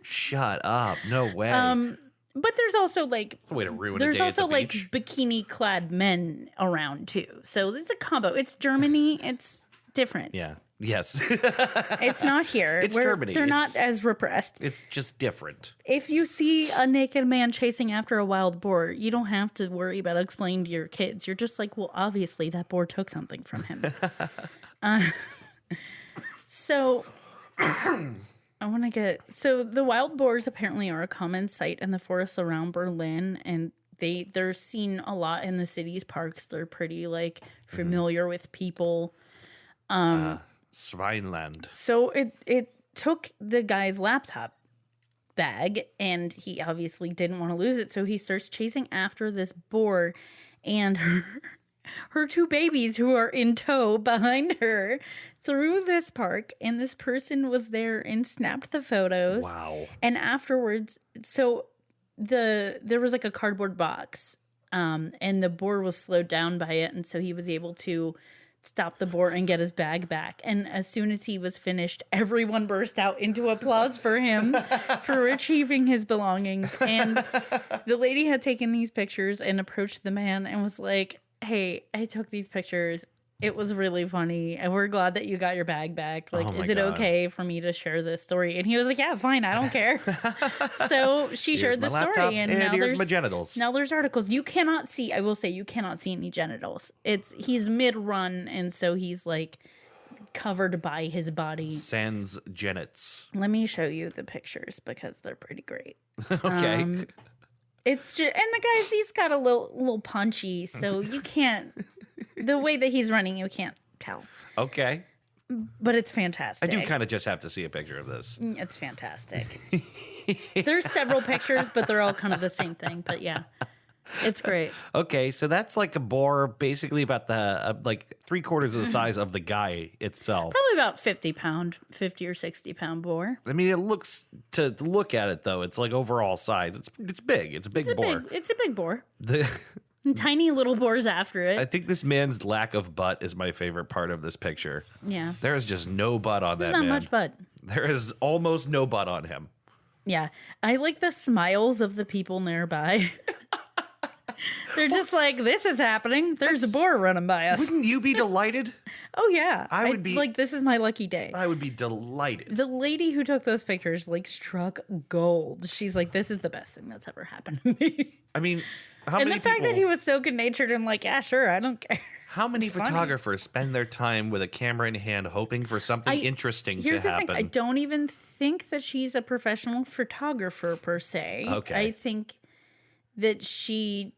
A: Shut up. No way.
B: But there's also like
A: It's a way to ruin a
B: there's
A: day
B: also
A: at the
B: like
A: beach.
B: bikini clad men around too. So it's a combo. It's Germany. It's different.
A: Yeah. Yes.
B: It's not here.
A: It's Germany.
B: They're not
A: It's-
B: as repressed.
A: It's just different.
B: If you see a naked man chasing after a wild boar, you don't have to worry about explaining to your kids. You're just like, well, obviously that boar took something from him. So I want to get... So the wild boars apparently are a common sight in the forests around Berlin, and they're seen a lot in the city's parks. They're pretty like familiar with people.
A: Svineland.
B: So it took the guy's laptop bag, and he obviously didn't want to lose it, so he starts chasing after this boar and her two babies who are in tow behind her through this park, and this person was there and snapped the photos.
A: Wow.
B: And afterwards, so there was like a cardboard box, and the boar was slowed down by it, and so he was able to stop the boar and get his bag back. And as soon as he was finished, everyone burst out into applause for him for retrieving his belongings. And the lady had taken these pictures and approached the man and was like, hey, I took these pictures. It was really funny, and we're glad that you got your bag back. Like,
A: Oh my
B: is it
A: God.
B: okay for me to share this story? And he was like, yeah, fine, I don't care. So she
A: Here's
B: shared
A: my
B: the
A: laptop,
B: story, and now
A: here's
B: there's
A: my genitals.
B: now there's articles. You cannot see. I will say you cannot see any genitals. He's mid run, and so he's like covered by his body.
A: Sans genets.
B: Let me show you the pictures because they're pretty great.
A: Okay.
B: It's just, and the guy's he's got a little punchy, so you can't. The way that he's running, you can't tell.
A: Okay.
B: But it's fantastic.
A: I do kind of just have to see a picture of this.
B: It's fantastic. There's several pictures, but they're all kind of the same thing. But yeah, it's great.
A: Okay, so that's like a boar, basically about the like 3/4 of the size of the guy itself.
B: Probably about 50 or 60 pound boar.
A: I mean, it looks to look at it though. It's like overall size. It's big. It's a big boar.
B: It's a big boar.
A: The,
B: And tiny little boars after
A: I
B: it.
A: think this man's lack of butt is my favorite part of this picture.
B: Yeah.
A: There is just no butt on
B: There's
A: that
B: not
A: man.
B: much butt.
A: There is almost no butt on him.
B: Yeah. I like the smiles of the people nearby. They're just like, this is happening. There's a boar running by us.
A: Wouldn't you be delighted?
B: Oh, yeah.
A: I would be-
B: like, this is my lucky day.
A: I would be delighted.
B: The lady who took those pictures, like, struck gold. She's like, this is the best thing that's ever happened to me.
A: I mean, how
B: And
A: many
B: the fact
A: people,
B: that he was so good natured and like, yeah, sure, I don't care.
A: how many
B: It's funny.
A: photographers spend their time with a camera in hand hoping for something interesting to
B: Here's the
A: happen?
B: thing. I don't even think that she's a professional photographer per se.
A: Okay.
B: I think that she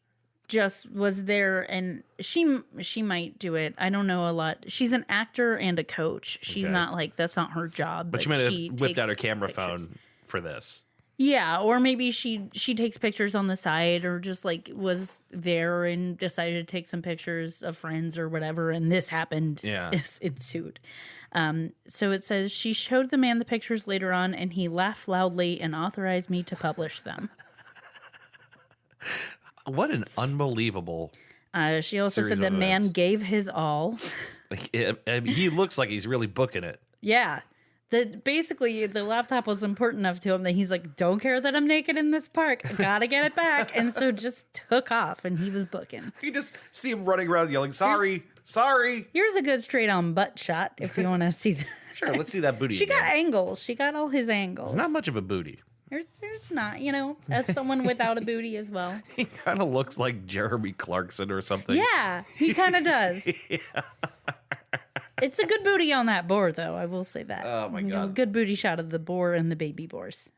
B: just was there, and she might do it. I don't know a lot. She's an actor and a coach. She's
A: Okay.
B: not like, that's not her job.
A: But she might have whipped
B: takes
A: out her camera
B: pictures.
A: phone for this.
B: Yeah, or maybe she takes pictures on the side, or just like was there and decided to take some pictures of friends or whatever, and this happened.
A: Yeah.
B: This ensued. So it says she showed the man the pictures later on, and he laughed loudly and authorized me to publish them.
A: What an unbelievable.
B: She also
A: Series
B: said the
A: of
B: man
A: events.
B: gave his all.
A: He looks like he's really booking it.
B: Yeah. Basically, the laptop was important enough to him that he's like, don't care that I'm naked in this park. I gotta get it back. And so just took off, and he was booking.
A: You just see him running around yelling, sorry, sorry.
B: Here's a good straight on butt shot if you want to see that.
A: Sure, let's see that booty.
B: She got
A: again.
B: angles. She got all his angles.
A: Not much of a booty.
B: There's not, as someone without a booty as well.
A: He kind of looks like Jeremy Clarkson or something.
B: Yeah, he kind of does. It's a good booty on that boar, though. I will say that.
A: Oh, my God.
B: Good booty shot of the boar and the baby boars.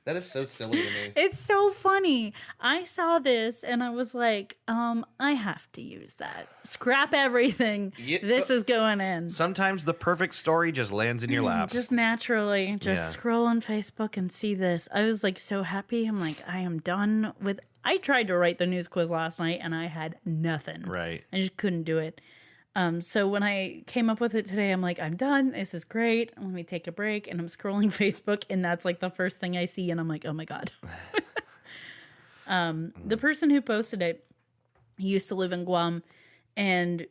A: That is so silly to me.
B: It's so funny. I saw this and I was like, I have to use that. Scrap everything.
A: Yeah,
B: This is going in.
A: Sometimes the perfect story just lands in your lap.
B: Just naturally, just
A: Yeah.
B: scroll on Facebook and see this. I was like so happy. I'm like, I am done with. I tried to write the news quiz last night and I had nothing.
A: Right.
B: I just couldn't do it. So when I came up with it today, I'm like, I'm done. This is great. Let me take a break. And I'm scrolling Facebook, and that's like the first thing I see. And I'm like, oh my God. The person who posted it used to live in Guam, and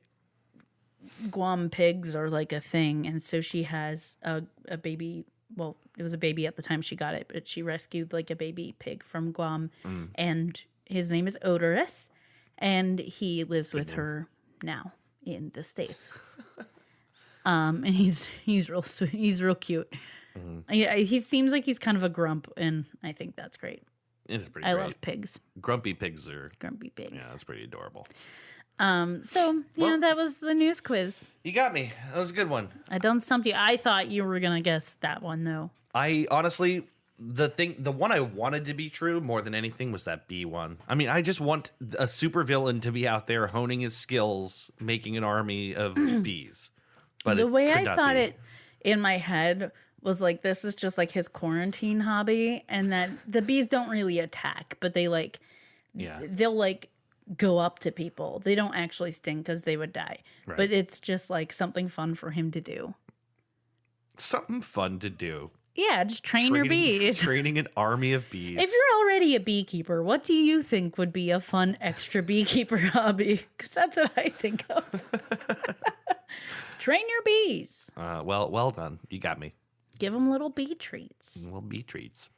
B: Guam pigs are like a thing. And so she has a baby. Well, it was a baby at the time she got it, but she rescued like a baby pig from Guam. And his name is Odorous, and he lives with her now in the States. And he's real sweet. He's real cute. Yeah, he seems like he's kind of a grump, and I think that's great.
A: It is pretty
B: I
A: great.
B: love pigs.
A: Grumpy pigs are,
B: Grumpy pigs.
A: yeah, that's pretty adorable.
B: So
A: Well-
B: that was the news quiz.
A: You got me. That was a good one.
B: I don't stump you. I thought you were gonna guess that one though.
A: I honestly, the one I wanted to be true more than anything was that bee one. I mean, I just want a supervillain to be out there honing his skills, making an army of bees. But
B: The way
A: could
B: I
A: not
B: thought
A: be.
B: it in my head was like, this is just like his quarantine hobby, and that the bees don't really attack, but they like,
A: Yeah.
B: they'll like go up to people. They don't actually sting because they would die.
A: Right.
B: But it's just like something fun for him to do.
A: Something fun to do.
B: Yeah, just train your bees.
A: Training an army of bees.
B: If you're already a beekeeper, what do you think would be a fun extra beekeeper hobby? Because that's what I think of. Train your bees.
A: well done. You got me.
B: Give them little bee treats.
A: Little bee treats.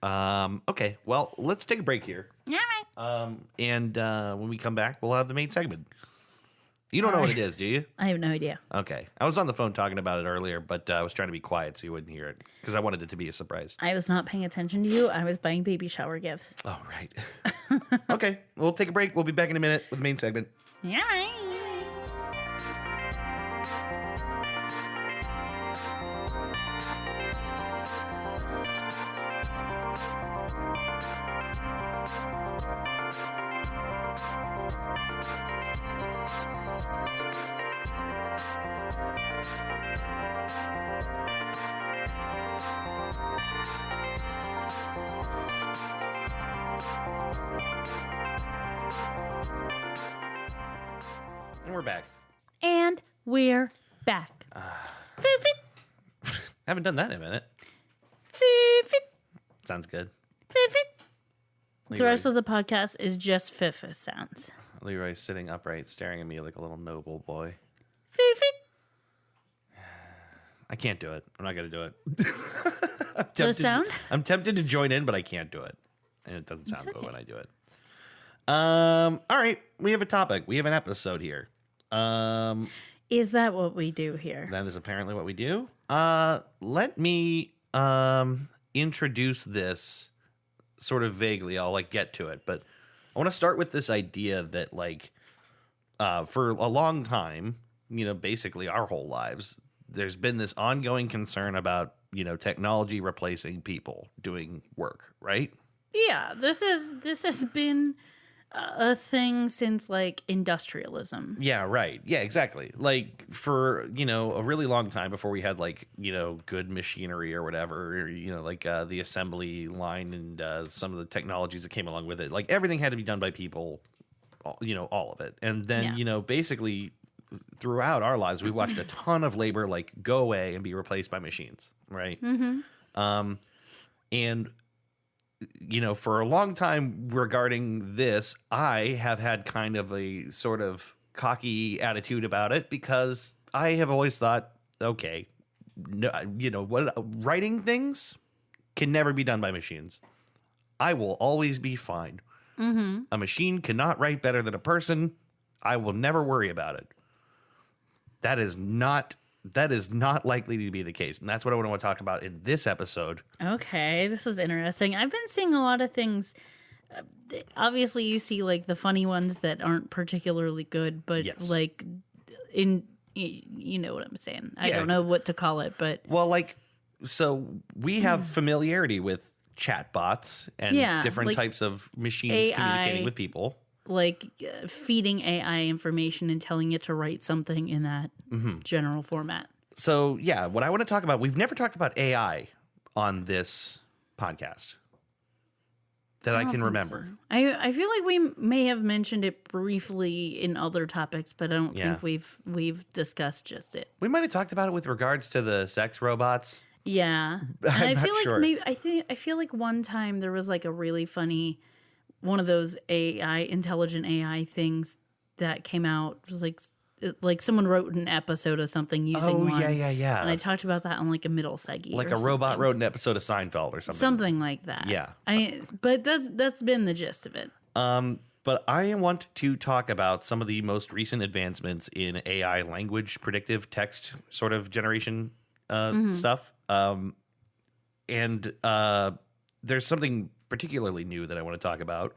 A: Okay, well, let's take a break here.
B: All right.
A: And when we come back, we'll have the main segment. You don't know what it is, do you?
B: I have no idea.
A: Okay. I was on the phone talking about it earlier, but I was trying to be quiet so you wouldn't hear it because I wanted it to be a surprise.
B: I was not paying attention to you. I was buying baby shower gifts.
A: Oh, right. Okay, we'll take a break. We'll be back in a minute with the main segment.
B: All right.
A: And we're back.
B: And we're back. Fit,
A: Haven't done that in a minute.
B: fit,
A: Sounds good.
B: fit. The
A: Leroy,
B: rest of the podcast is just Fifa sounds.
A: Leroy's sitting upright, staring at me like a little noble boy.
B: Fit.
A: I can't do it. I'm not going to do it.
B: The sound?
A: I'm tempted to join in, but I can't do it. And it doesn't sound good
B: okay.
A: when I do it. All right. We have a topic. We have an episode here.
B: Is that what we do here?
A: That is apparently what we do. Let me introduce this sort of vaguely. I'll get to it, but I want to start with this idea that for a long time, basically our whole lives, there's been this ongoing concern about, technology replacing people doing work, right?
B: Yeah, this has been a thing since like industrialism.
A: Yeah, right. Yeah, exactly. Like for, a really long time before we had like, good machinery or whatever, or, like the assembly line and some of the technologies that came along with it. Like everything had to be done by people, all of it. And then,
B: Yeah.
A: basically throughout our lives, we watched a ton of labor like go away and be replaced by machines, right? And for a long time regarding this, I have had kind of a sort of cocky attitude about it because I have always thought, okay, no, what writing things can never be done by machines. I will always be fine. A machine cannot write better than a person. I will never worry about it. That is not likely to be the case. And that's what I want to talk about in this episode.
B: Okay, this is interesting. I've been seeing a lot of things. Obviously, you see like the funny ones that aren't particularly good, but
A: Yes.
B: like you know what I'm saying. I
A: Yeah.
B: don't know what to call it, but
A: Well, so we have familiarity with chatbots and
B: Yeah,
A: different
B: like
A: types of machines
B: AI.
A: communicating with people.
B: like feeding AI information and telling it to write something in that general format.
A: So, yeah, what I want to talk about, we've never talked about AI on this podcast that I
B: don't
A: can
B: think
A: remember.
B: so. I feel like we may have mentioned it briefly in other topics, but I don't
A: Yeah.
B: think we've discussed just it.
A: We might have talked about it with regards to the sex robots.
B: Yeah, and
A: I'm
B: I
A: not
B: feel like
A: sure.
B: I feel like one time there was like a really funny one of those intelligent AI things that came out. It was like someone wrote an episode of something using
A: Oh,
B: one.
A: yeah.
B: And I talked about that on like a middle seggy.
A: Like
B: or
A: a robot
B: something.
A: wrote an episode of Seinfeld or something.
B: Something like that.
A: Yeah.
B: But that's been the gist of it.
A: But I want to talk about some of the most recent advancements in AI language predictive text sort of generation stuff. And there's something particularly new that I want to talk about,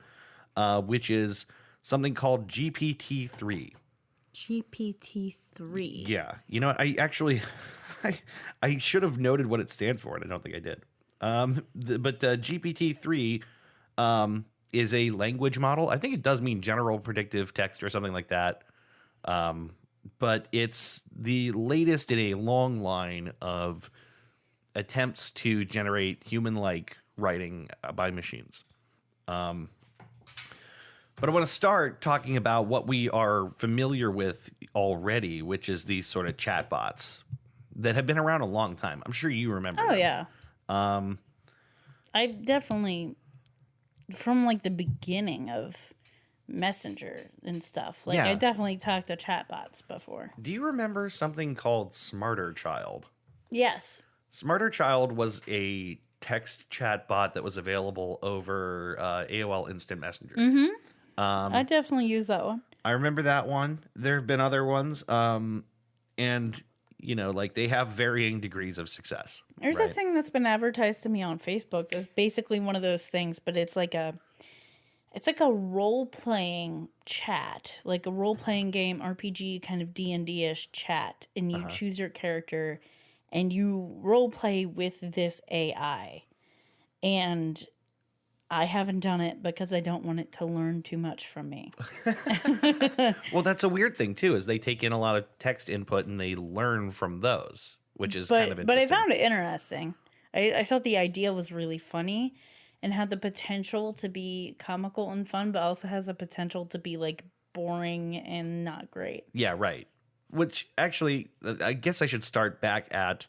A: which is something called GPT-3.
B: GPT-3.
A: Yeah. I actually, I should have noted what it stands for, and I don't think I did. But GPT-3 is a language model. I think it does mean general predictive text or something like that. But it's the latest in a long line of attempts to generate human-like writing by machines. But I want to start talking about what we are familiar with already, which is these sort of chatbots that have been around a long time. I'm sure you remember.
B: Oh
A: them.
B: yeah. I definitely from like the beginning of Messenger and stuff. Like
A: Yeah.
B: I definitely talked to chatbots before.
A: Do you remember something called Smarter Child?
B: Yes.
A: Smarter Child was a text chat bot that was available over AOL Instant Messenger.
B: I definitely use that one.
A: I remember that one. There have been other ones. And, they have varying degrees of success.
B: There's a thing that's been advertised to me on Facebook that's basically one of those things, but it's like a role-playing chat, like a role-playing game, RPG, kind of D&D-ish chat, and you choose your character, and you role-play with this AI. And I haven't done it because I don't want it to learn too much from me.
A: Well, that's a weird thing, too, is they take in a lot of text input and they learn from those, which is kind of interesting.
B: But I found it interesting. I thought the idea was really funny and had the potential to be comical and fun, but also has the potential to be like boring and not great.
A: Yeah, right. Which actually, I guess I should start back at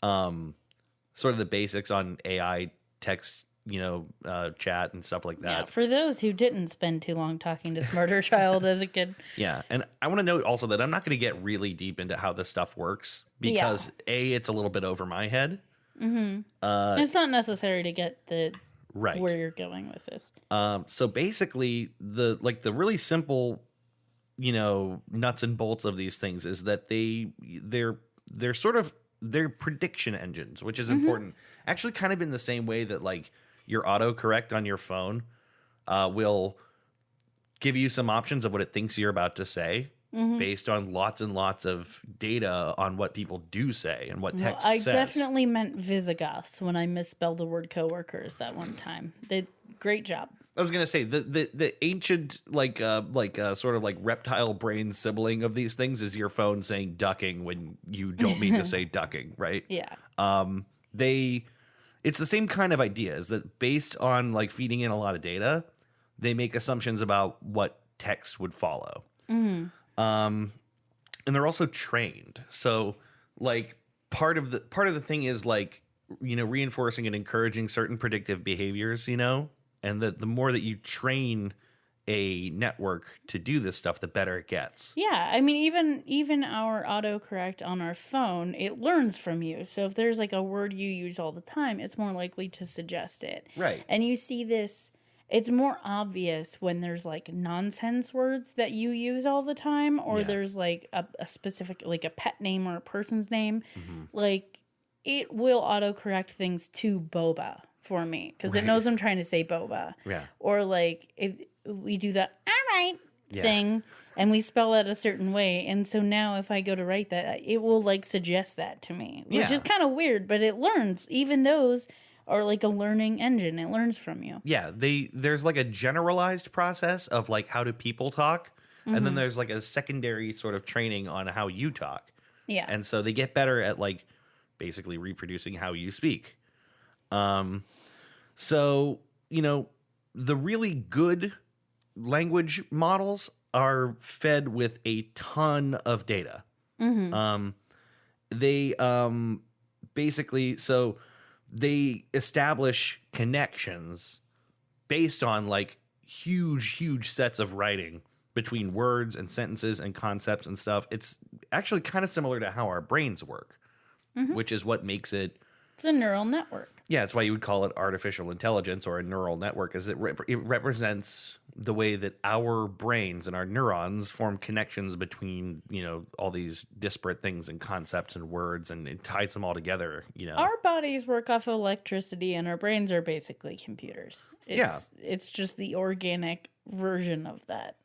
A: sort of the basics on AI text, chat and stuff like that.
B: Yeah, for those who didn't spend too long talking to Smarter Child as a kid.
A: Yeah, and I want to note also that I'm not going to get really deep into how this stuff works because it's a little bit over my head.
B: It's not necessary to get
A: Right.
B: where you're going with this.
A: So basically, the really simple, nuts and bolts of these things is that they're prediction engines, which is important. Actually, kind of in the same way that like your autocorrect on your phone will give you some options of what it thinks you're about to say, based on lots and lots of data on what people do say and what text
B: I
A: says.
B: definitely meant Visigoths when I misspelled the word coworkers that one time. Great job.
A: I was gonna say the ancient sort of like reptile brain sibling of these things is your phone saying ducking when you don't mean to say ducking, right?
B: Yeah.
A: It's the same kind of idea, is that based on like feeding in a lot of data, they make assumptions about what text would follow. And they're also trained. So like part of the thing is like, reinforcing and encouraging certain predictive behaviors, and that the more that you train a network to do this stuff, the better it gets.
B: Yeah, I mean, even our autocorrect on our phone, it learns from you. So if there's like a word you use all the time, it's more likely to suggest it.
A: Right.
B: And you see this, it's more obvious when there's like nonsense words that you use all the time, or there's like a specific, like a pet name or a person's name. Like, it will autocorrect things to boba for me because it knows I'm trying to say boba.
A: Yeah.
B: Or like if we do the all right thing and we spell it a certain way, and so now if I go to write that, it will like suggest that to me, which is kind of weird, but it learns. Even those are like a learning engine. It learns from you.
A: Yeah, there's like a generalized process of like how do people talk, and then there's like a secondary sort of training on how you talk.
B: Yeah.
A: And so they get better at like basically reproducing how you speak. So, the really good language models are fed with a ton of data. They basically, so they establish connections based on like huge sets of writing between words and sentences and concepts and stuff. It's actually kind of similar to how our brains work, which is what makes it.
B: It's a neural network.
A: Yeah, it's why you would call it artificial intelligence or a neural network, as it represents the way that our brains and our neurons form connections between, all these disparate things and concepts and words, and it ties them all together,
B: Our bodies work off of electricity and our brains are basically computers. It's just the organic version of that.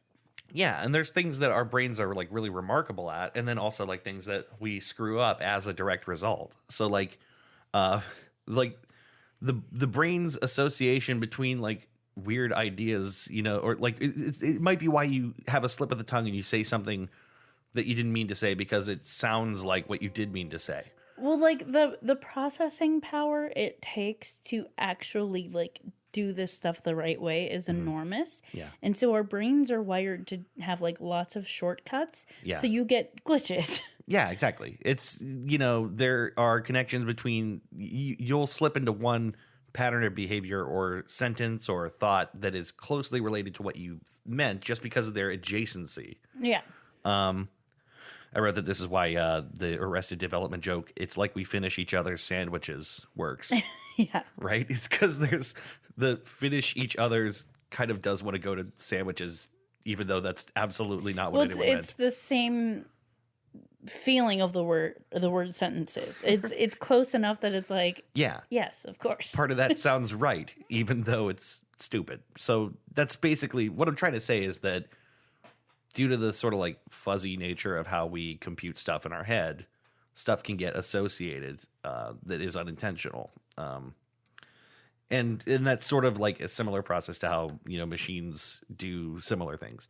A: Yeah, and there's things that our brains are like really remarkable at, and then also like things that we screw up as a direct result. So like the brain's association between like weird ideas, or like it might be why you have a slip of the tongue and you say something that you didn't mean to say because it sounds like what you did mean to say.
B: Well, like the processing power it takes to actually like do this stuff the right way is enormous.
A: Yeah.
B: And so our brains are wired to have like lots of shortcuts.
A: Yeah.
B: So you get glitches.
A: Yeah, exactly. It's, there are connections between, you'll slip into one pattern of behavior or sentence or thought that is closely related to what you meant just because of their adjacency.
B: Yeah.
A: I read that this is why the Arrested Development joke, it's like we finish each other's sandwiches, works.
B: Yeah.
A: Right? It's because there's the finish each other's kind of does want to go to sandwiches, even though that's absolutely not what anyone meant.
B: It's the same feeling of the word sentences. It's close enough that it's like, yes, of course.
A: Part of that sounds right, even though it's stupid. So that's basically what I'm trying to say, is that due to the sort of like fuzzy nature of how we compute stuff in our head, stuff can get associated that is unintentional. And that's sort of like a similar process to how, machines do similar things.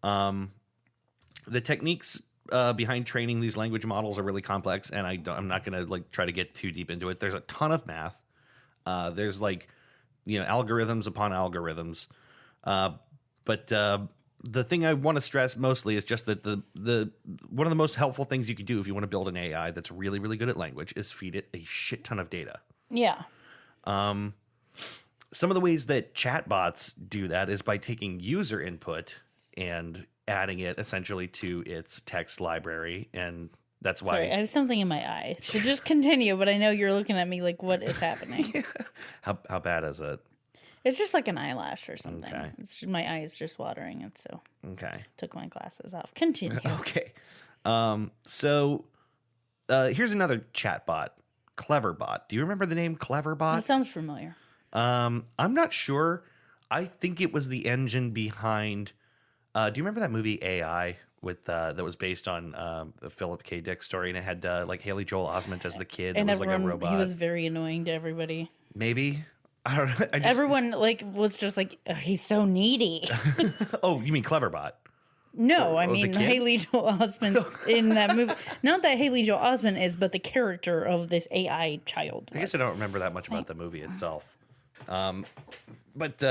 A: The techniques behind training these language models are really complex, and I'm not going to like try to get too deep into it. There's a ton of math. There's like, algorithms upon algorithms. But the thing I want to stress mostly is just that the one of the most helpful things you can do if you want to build an AI that's really, really good at language is feed it a shit ton of data.
B: Yeah.
A: Some of the ways that chatbots do that is by taking user input and adding it essentially to its text library, and that's why.
B: Sorry, I have something in my eye. So just continue, but I know you're looking at me like, what is happening?
A: How bad is it?
B: It's just like an eyelash or something.
A: Okay.
B: My eye is just watering it, so
A: Okay.
B: took my glasses off. Continue.
A: Okay. So here's another chatbot, Cleverbot. Do you remember the name Cleverbot?
B: It sounds familiar.
A: I'm not sure. I think it was the engine behind. Do you remember that movie AI that was based on the Philip K. Dick story, and it had like Haley Joel Osment as the kid.
B: And
A: that was like a
B: everyone,
A: robot.
B: he was very annoying to everybody.
A: Maybe. I don't know.
B: Everyone like was just like, oh, he's so needy.
A: Oh, you mean Cleverbot?
B: No, I
A: the
B: mean
A: kid?
B: Haley Joel Osment in that movie. Not that Haley Joel Osment is, but the character of this AI child.
A: I guess I don't remember that much about the movie itself. But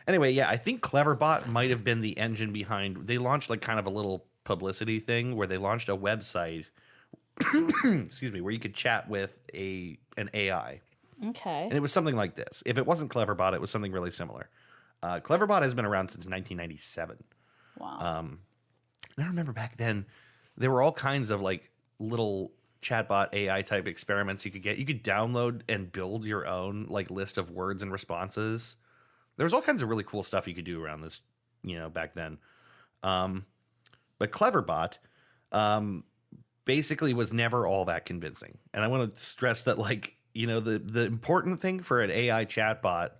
A: anyway, yeah, I think Cleverbot might have been the engine behind. They launched like kind of a little publicity thing where they launched a website. Excuse me, where you could chat with an AI.
B: Okay.
A: And it was something like this. If it wasn't Cleverbot, it was something really similar. Cleverbot has been around since 1997.
B: Wow.
A: And I remember back then, there were all kinds of like little chatbot AI type experiments you could get. You could download and build your own like list of words and responses. There was all kinds of really cool stuff you could do around this, back then. But Cleverbot basically was never all that convincing. And I want to stress that like, the important thing for an AI chatbot,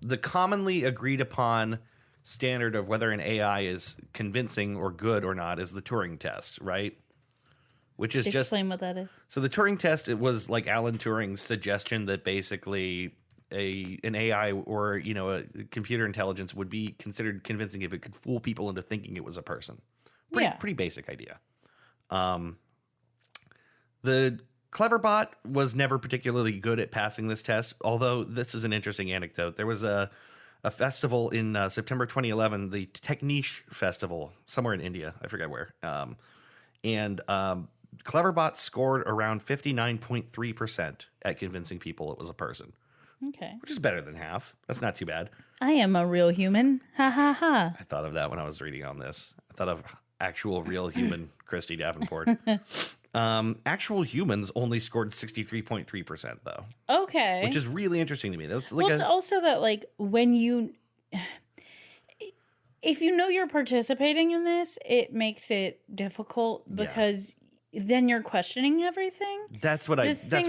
A: the commonly agreed upon standard of whether an AI is convincing or good or not is the Turing test, right? Which is
B: Explain what that is.
A: So the Turing test, it was like Alan Turing's suggestion that basically an AI or a computer intelligence would be considered convincing if it could fool people into thinking it was a person. Pretty basic idea. The Cleverbot was never particularly good at passing this test, although this is an interesting anecdote. There was a festival in September 2011, the Techniche Festival, somewhere in India. I forget where. And Cleverbot scored around 59.3% at convincing people it was a person.
B: Okay.
A: Which is better than half. That's not too bad.
B: I am a real human. Ha ha ha.
A: I thought of that when I was reading on this. I thought of actual real human Christy Davenport. Actual humans only scored 63.3% though.
B: Okay.
A: Which is really interesting to me. That's like
B: it's also that like if you know you're participating in this, it makes it difficult because then you're questioning everything.
A: That's what I said.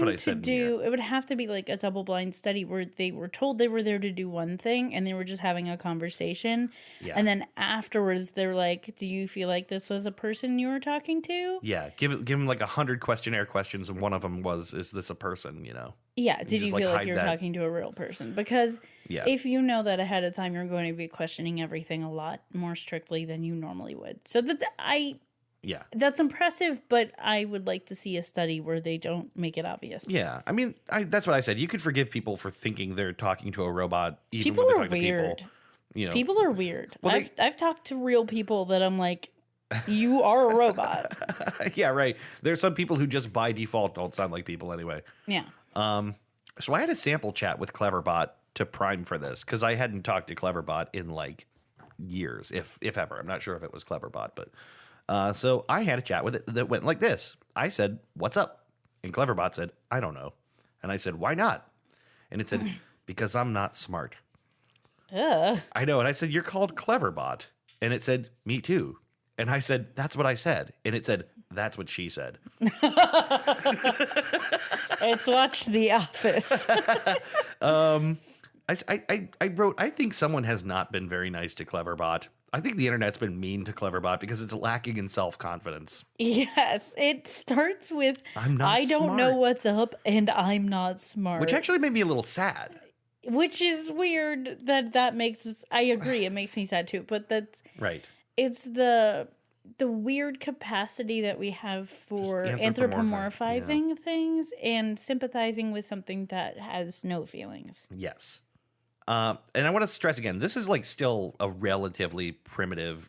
B: It would have to be like a double blind study where they were told they were there to do one thing and they were just having a conversation. Yeah. And then afterwards they're like, do you feel like this was a person you were talking to?
A: Yeah. Give them like 100 questionnaire questions and one of them was, is this a person,
B: Yeah. Did you feel like you're talking to a real person? Because if you know that ahead of time, you're going to be questioning everything a lot more strictly than you normally would. So that's impressive, but I would like to see a study where they don't make it obvious.
A: Yeah. I mean, that's what I said. You could forgive people for thinking they're talking to a robot. Even
B: people
A: when they're
B: are
A: talking
B: weird.
A: To people.
B: People are weird.
A: Well,
B: I've talked to real people that I'm like, you are a robot.
A: Yeah, right. There's some people who just by default don't sound like people anyway.
B: Yeah.
A: So I had a sample chat with Cleverbot to prime for this because I hadn't talked to Cleverbot in like years, if ever. I'm not sure if it was Cleverbot, but so I had a chat with it that went like this. I said, "What's up?" And Cleverbot said, "I don't know." And I said, "Why not?" And it said, "Because I'm not smart." I know. And I said, "You're called Cleverbot." And it said, "Me too." And I said, "That's what I said." And it said, "That's what she said."
B: It's watch The Office.
A: I wrote, I think someone has not been very nice to Cleverbot. I think the internet's been mean to Cleverbot because it's lacking in self-confidence.
B: Yes, it starts with, I don't
A: smart.
B: know what's up and I'm not smart.
A: Which actually made me a little sad.
B: Which is weird that makes us, I agree, it makes me sad too. But that's,
A: right.
B: It's the weird capacity that we have for anthropomorphizing things and sympathizing with something that has no feelings.
A: Yes. And I want to stress again, this is like still a relatively primitive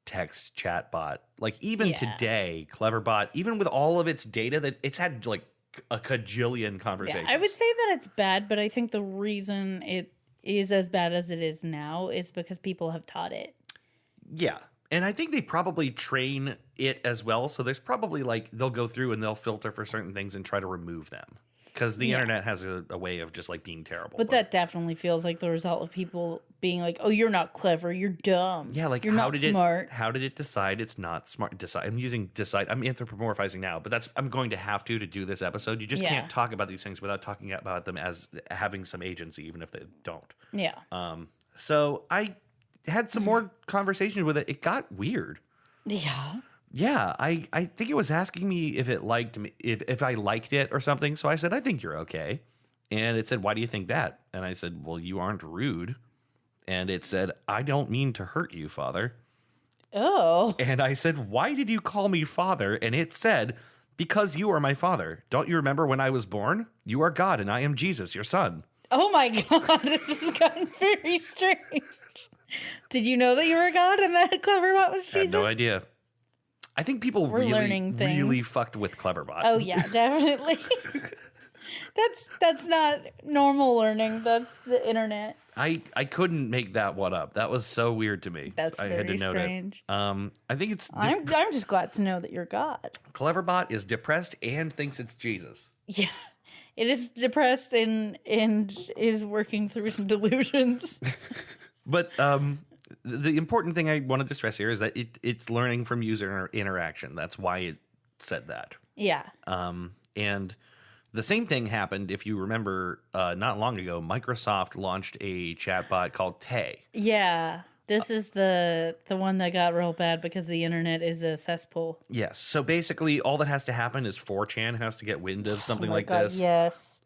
A: text chat bot. Like even today, Cleverbot, even with all of its data, that it's had like a cajillion conversations.
B: Yeah, I would say that it's bad, but I think the reason it is as bad as it is now is because people have taught it. Yeah.
A: And I think they probably train it as well. So there's probably like they'll go through and they'll filter for certain things and try to remove them. Because the internet has a way of just like being terrible.
B: But that definitely feels like the result of people being like, "Oh, you're not clever. You're dumb.
A: Yeah, like
B: you're not smart."
A: How did it decide it's not smart? I'm using decide. I'm anthropomorphizing now, but I'm going to have to do this episode. You just can't talk about these things without talking about them as having some agency, even if they don't.
B: Yeah.
A: So I had some more conversations with it. It got weird.
B: Yeah.
A: Yeah, I think it was asking me if it liked me, if I liked it or something. So I said, I think you're okay. And it said, why do you think that? And I said, well, you aren't rude. And it said, I don't mean to hurt you, Father.
B: Oh.
A: And I said, why did you call me Father? And it said, because you are my father. Don't you remember when I was born? You are God and I am Jesus, your son.
B: Oh my God, this has gotten very strange. Did you know that you were God and that Cleverbot was Jesus?
A: I had no idea. I think people
B: We're learning
A: really
B: things.
A: fucked with Cleverbot.
B: Oh yeah, definitely. That's not normal learning. That's the internet.
A: I couldn't make that one up. That was so weird to me.
B: That's
A: I
B: very
A: had to note
B: strange.
A: it. I think it's
B: I'm just glad to know that you're God.
A: Cleverbot is depressed and thinks it's Jesus.
B: Yeah. It is depressed and is working through some delusions.
A: But the important thing I wanted to stress here is that it's learning from user interaction. That's why it said that.
B: Yeah.
A: And the same thing happened, if you remember, not long ago, Microsoft launched a chatbot called Tay.
B: Yeah. This is the one that got real bad because the internet is a cesspool.
A: Yes. So basically, all that has to happen is 4chan has to get wind of something like this.
B: Yes.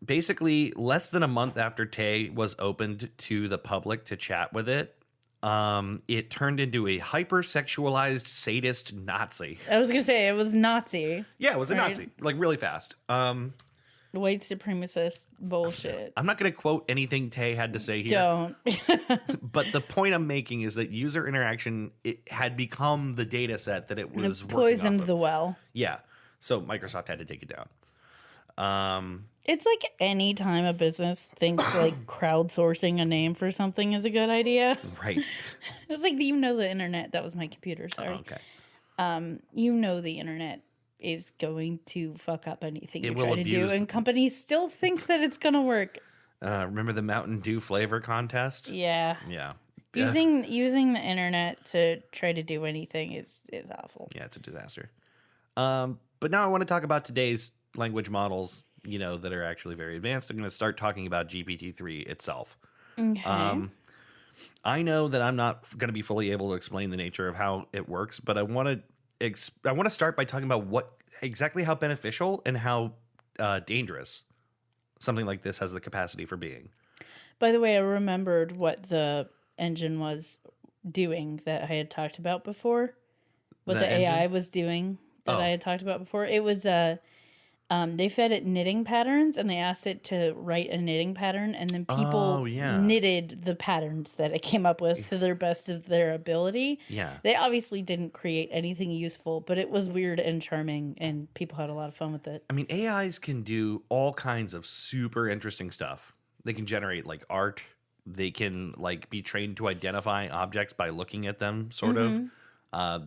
A: Basically, less than a month after Tay was opened to the public to chat with it, it turned into a hypersexualized sadist Nazi.
B: I was gonna say it was Nazi.
A: Yeah, it was a
B: Right.
A: Nazi, like really fast.
B: White supremacist bullshit.
A: I'm not going to quote anything Tay had to say here.
B: Don't.
A: But the point I'm making is that user interaction, it had become the data set that it was
B: It
A: working
B: poisoned
A: off of.
B: the well.
A: Yeah. So Microsoft had to take it down.
B: It's like any time a business thinks like crowdsourcing a name for something is a good idea.
A: Right.
B: It's like you know the internet. That was my computer. Sorry.
A: Okay.
B: You know the internet is going to fuck up anything you
A: will
B: try to do,
A: abuse-
B: and companies still think that it's gonna work.
A: Remember the Mountain Dew flavor contest?
B: Yeah.
A: Yeah.
B: Using the internet to try to do anything is awful.
A: Yeah, it's a disaster. But now I want to talk about today's language models, that are actually very advanced. I'm going to start talking about GPT-3 itself.
B: Okay.
A: I know that I'm not going to be fully able to explain the nature of how it works, but I want to start by talking about exactly how beneficial and how dangerous something like this has the capacity for being.
B: By the way, I remembered what the engine was doing that I had talked about before. What the AI was doing that I had talked about before. It was they fed it knitting patterns and they asked it to write a knitting pattern, and then people knitted the patterns that it came up with to their best of their ability.
A: Yeah.
B: They obviously didn't create anything useful, but it was weird and charming and people had a lot of fun with it.
A: I mean, AIs can do all kinds of super interesting stuff. They can generate like art. They can like be trained to identify objects by looking at them, sort of.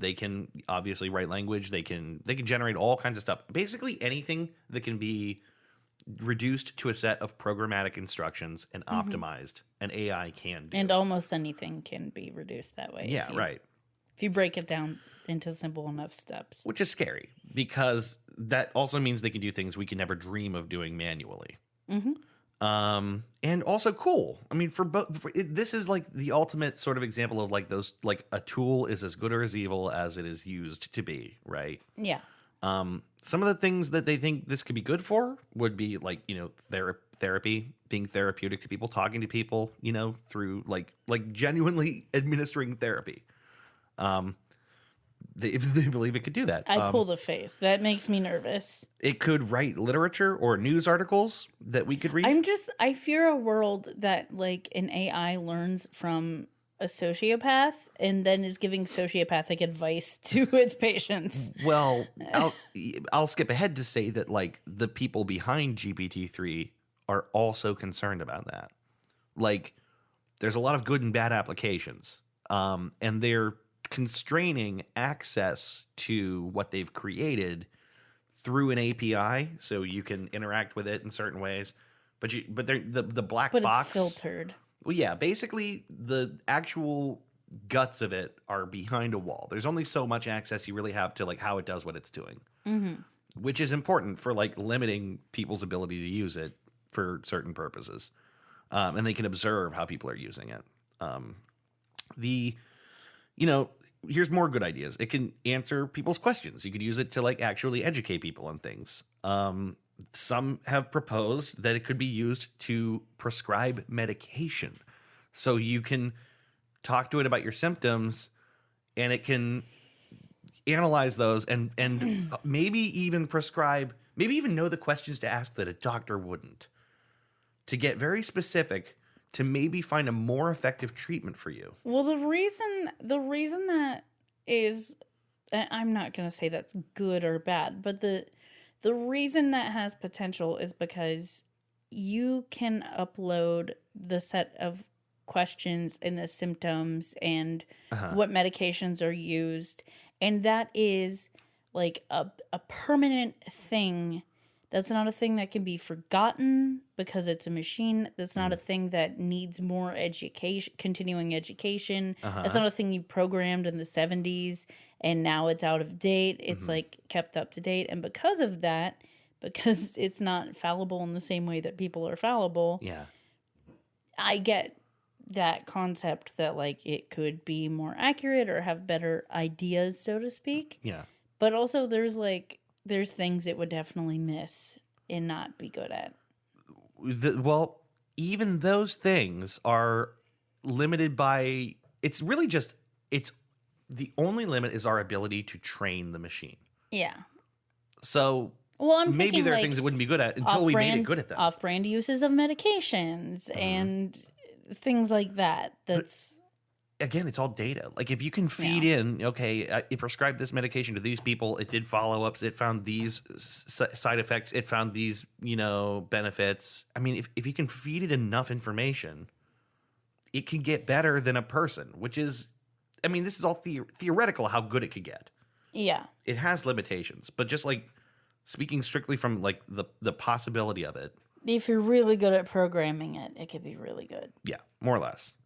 A: They can obviously write language. They can generate all kinds of stuff. Basically anything that can be reduced to a set of programmatic instructions and optimized, an AI can do.
B: And almost anything can be reduced that way.
A: Yeah, right.
B: If you break it down into simple enough steps.
A: Which is scary because that also means they can do things we can never dream of doing manually. And also cool. I mean, this is like the ultimate sort of example of like those, like a tool is as good or as evil as it is used to be, right?
B: Yeah.
A: Some of the things that they think this could be good for would be like, therapy, being therapeutic to people, talking to people, through like genuinely administering therapy. They believe it could do that.
B: I pulled a face. That makes me nervous.
A: It could write literature or news articles that we could read.
B: I fear a world that like an AI learns from a sociopath and then is giving sociopathic advice to its patients.
A: Well, I'll skip ahead to say that like the people behind GPT-3 are also concerned about that. Like, there's a lot of good and bad applications, and they're constraining access to what they've created through an API, so you can interact with it in certain ways. But the black box,
B: it's filtered.
A: Well, yeah, basically the actual guts of it are behind a wall. There's only so much access you really have to like how it does what it's doing, which is important for like limiting people's ability to use it for certain purposes, and they can observe how people are using it. here's more good ideas. It can answer people's questions. You could use it to like actually educate people on things. Some have proposed that it could be used to prescribe medication. So you can talk to it about your symptoms and it can analyze those and maybe even prescribe, maybe even know the questions to ask that a doctor wouldn't, to get very specific to maybe find a more effective treatment for you.
B: Well, the reason that is, I'm not going to say that's good or bad, but the reason that has potential is because you can upload the set of questions and the symptoms and what medications are used. And that is like a permanent thing. That's not a thing that can be forgotten because it's a machine. That's not a thing that needs more education, continuing education. That's not a thing you programmed in the 70s and now it's out of date. It's like kept up to date. And because of that, because it's not fallible in the same way that people are fallible, I get that concept that like it could be more accurate or have better ideas, so to speak.
A: Yeah.
B: But also there's things it would definitely miss and not be good at.
A: Well, even those things are limited by, it's really just, it's the only limit is our ability to train the machine.
B: Yeah.
A: So
B: well, I'm
A: maybe
B: thinking,
A: there are
B: like,
A: things it wouldn't be good at until we made it good at them.
B: Off-brand uses of medications and things like that. That's...
A: But again, it's all data. Like if you can feed in, okay, it prescribed this medication to these people. It did follow-ups. It found these side effects. It found these, benefits. I mean, if you can feed it enough information, it can get better than a person, which is, I mean, this is all theoretical how good it could get.
B: Yeah.
A: It has limitations, but just like speaking strictly from like the possibility of it.
B: If you're really good at programming it, it could be really good.
A: Yeah, more or less.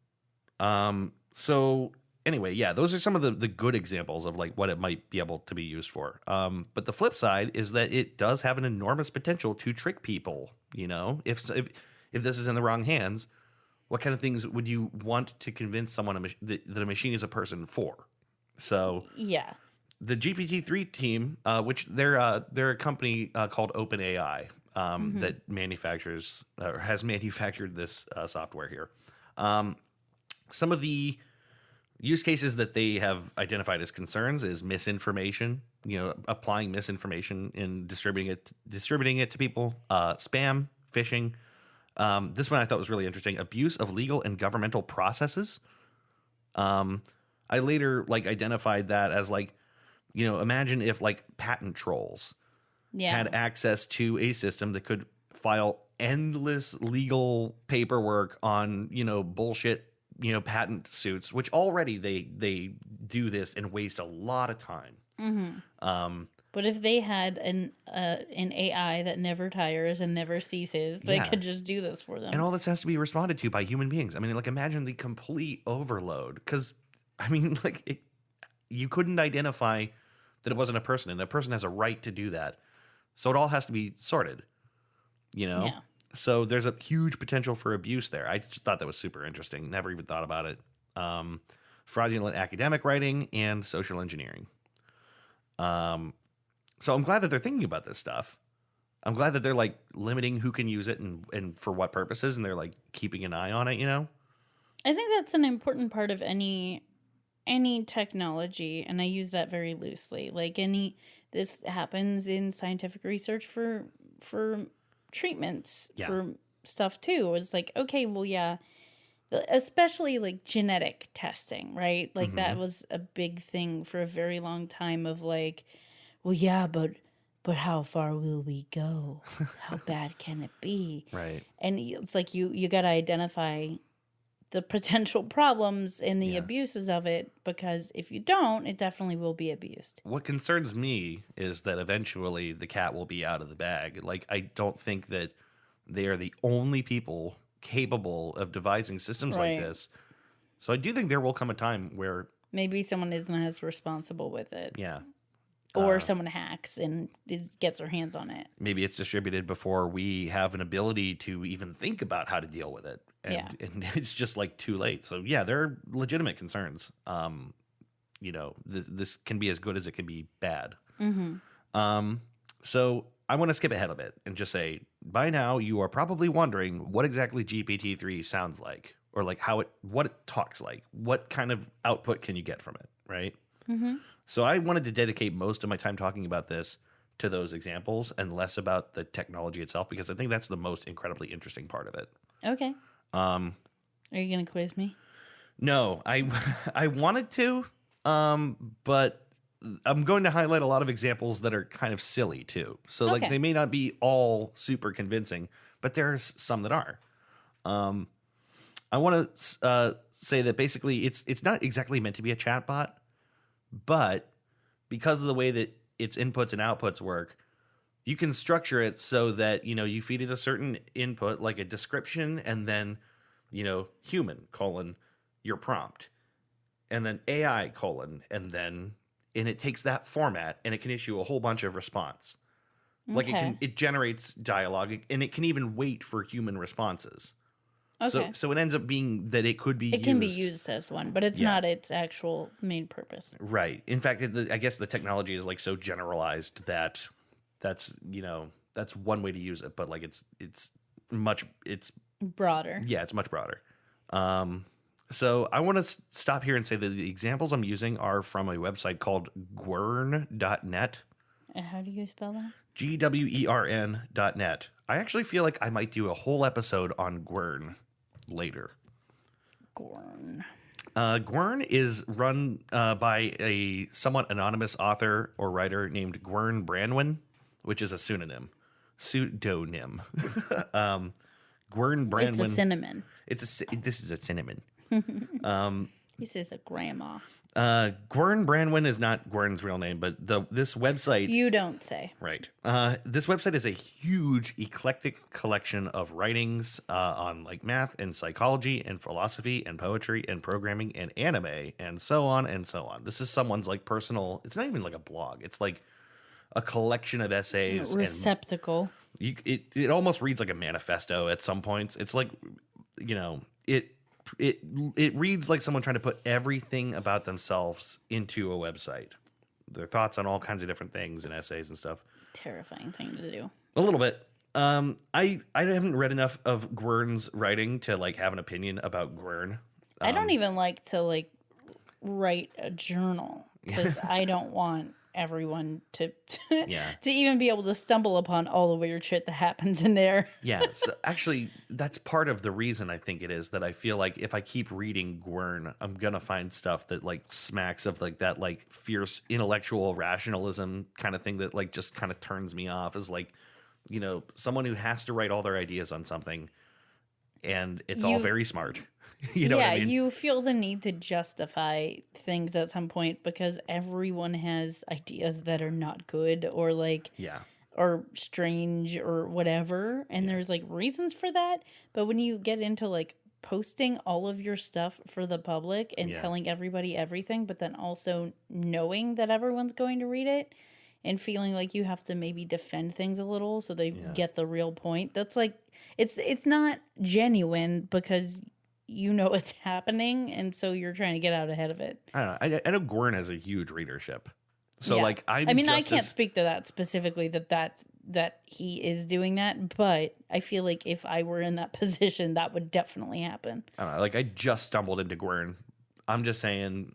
A: So anyway, yeah, those are some of the good examples of like what it might be able to be used for. But the flip side is that it does have an enormous potential to trick people. If this is in the wrong hands, what kind of things would you want to convince someone that a machine is a person for? So
B: yeah,
A: the GPT-3 team, which they're a company called OpenAI that manufactures or has manufactured this software here. Some of the use cases that they have identified as concerns is misinformation, applying misinformation and distributing it to people, spam, phishing. This one I thought was really interesting. Abuse of legal and governmental processes. I later identified that as imagine if patent trolls had access to a system that could file endless legal paperwork on, bullshit, patent suits, which already they do this and waste a lot of time.
B: But if they had an AI that never tires and never ceases, they could just do this for them.
A: And all this has to be responded to by human beings. I mean, imagine the complete overload. Because, I mean, you couldn't identify that it wasn't a person, and a person has a right to do that. So it all has to be sorted, Yeah. So there's a huge potential for abuse there. I just thought that was super interesting. Never even thought about it. Fraudulent academic writing and social engineering. So I'm glad that they're thinking about this stuff. I'm glad that they're limiting who can use it and for what purposes, and they're keeping an eye on it,
B: I think that's an important part of any technology, and I use that very loosely. This happens in scientific research for treatments, for stuff too. It's okay, well, yeah, especially genetic testing, right? That was a big thing for a very long time of well, yeah, but how far will we go? How bad can it be?
A: Right.
B: And it's you got to identify the potential problems and the abuses of it, because if you don't, it definitely will be abused.
A: What concerns me is that eventually the cat will be out of the bag. I don't think that they are the only people capable of devising systems like this. So I do think there will come a time where
B: maybe someone isn't as responsible with it.
A: Yeah.
B: Or someone hacks and gets their hands on it.
A: Maybe it's distributed before we have an ability to even think about how to deal with it. And it's just too late. So yeah, there are legitimate concerns. this can be as good as it can be bad. So I want to skip ahead a bit and just say, by now you are probably wondering what exactly GPT-3 sounds like, or like what it talks like. What kind of output can you get from it, right? So I wanted to dedicate most of my time talking about this to those examples and less about the technology itself, because I think that's the most incredibly interesting part of it.
B: Okay. Are you going to quiz me?
A: No, I wanted to, but I'm going to highlight a lot of examples that are kind of silly too. So like they may not be all super convincing, but there's some that are. I want to say that basically it's not exactly meant to be a chatbot, but because of the way that its inputs and outputs work, you can structure it so that, you feed it a certain input, like a description, and then, human, your prompt, and then AI, and it takes that format and it can issue a whole bunch of response. Like it generates dialogue, and it can even wait for human responses. So it ends up being that it could be used.
B: It can be used as one, but it's not its actual main purpose.
A: Right. In fact, I guess the technology is like so generalized that that's one way to use it, but like it's
B: broader.
A: Yeah, it's much broader. So I want to stop here and say that the examples I'm using are from a website called gwern.net.
B: How do you spell that?
A: GWERN.net. I actually feel like I might do a whole episode on Gwern later.
B: Gwern.
A: Gwern is run by a somewhat anonymous author or writer named Gwern Branwen, which is a pseudonym. Gwern Branwen.
B: It's a cinnamon.
A: This is a cinnamon.
B: This is a grandma.
A: Gwern Branwen is not Gwern's real name, but this website...
B: You don't say.
A: Right. This website is a huge, eclectic collection of writings on like math and psychology and philosophy and poetry and programming and anime and so on and so on. This is someone's like personal... It's not even like a blog. It's like a collection of essays.
B: Receptacle.
A: And it almost reads like a manifesto at some points. It's like, it reads like someone trying to put everything about themselves into a website. Their thoughts on all kinds of different things and essays and stuff.
B: Terrifying thing to do.
A: A little bit. I haven't read enough of Gwern's writing to like have an opinion about Gwern.
B: I don't even like to like write a journal because I don't want everyone to even be able to stumble upon all the weird shit that happens in there.
A: Yeah, so actually that's part of the reason I think it is that I feel like if I keep reading Gwern, I'm gonna find stuff that like smacks of like that like fierce intellectual rationalism kind of thing that like just kind of turns me off, as like, someone who has to write all their ideas on something and it's all very smart. You know what I mean?
B: You feel the need to justify things at some point because everyone has ideas that are not good or like or strange or whatever, and there's like reasons for that. But when you get into like posting all of your stuff for the public and telling everybody everything, but then also knowing that everyone's going to read it and feeling like you have to maybe defend things a little so they get the real point, that's like it's not genuine because it's happening, and so you're trying to get out ahead of it.
A: I don't know. I know Gwern has a huge readership, so like I
B: can't speak to that specifically that he is doing that, but I feel like if I were in that position, that would definitely happen.
A: I don't know. Like I just stumbled into Gwern. I'm just saying,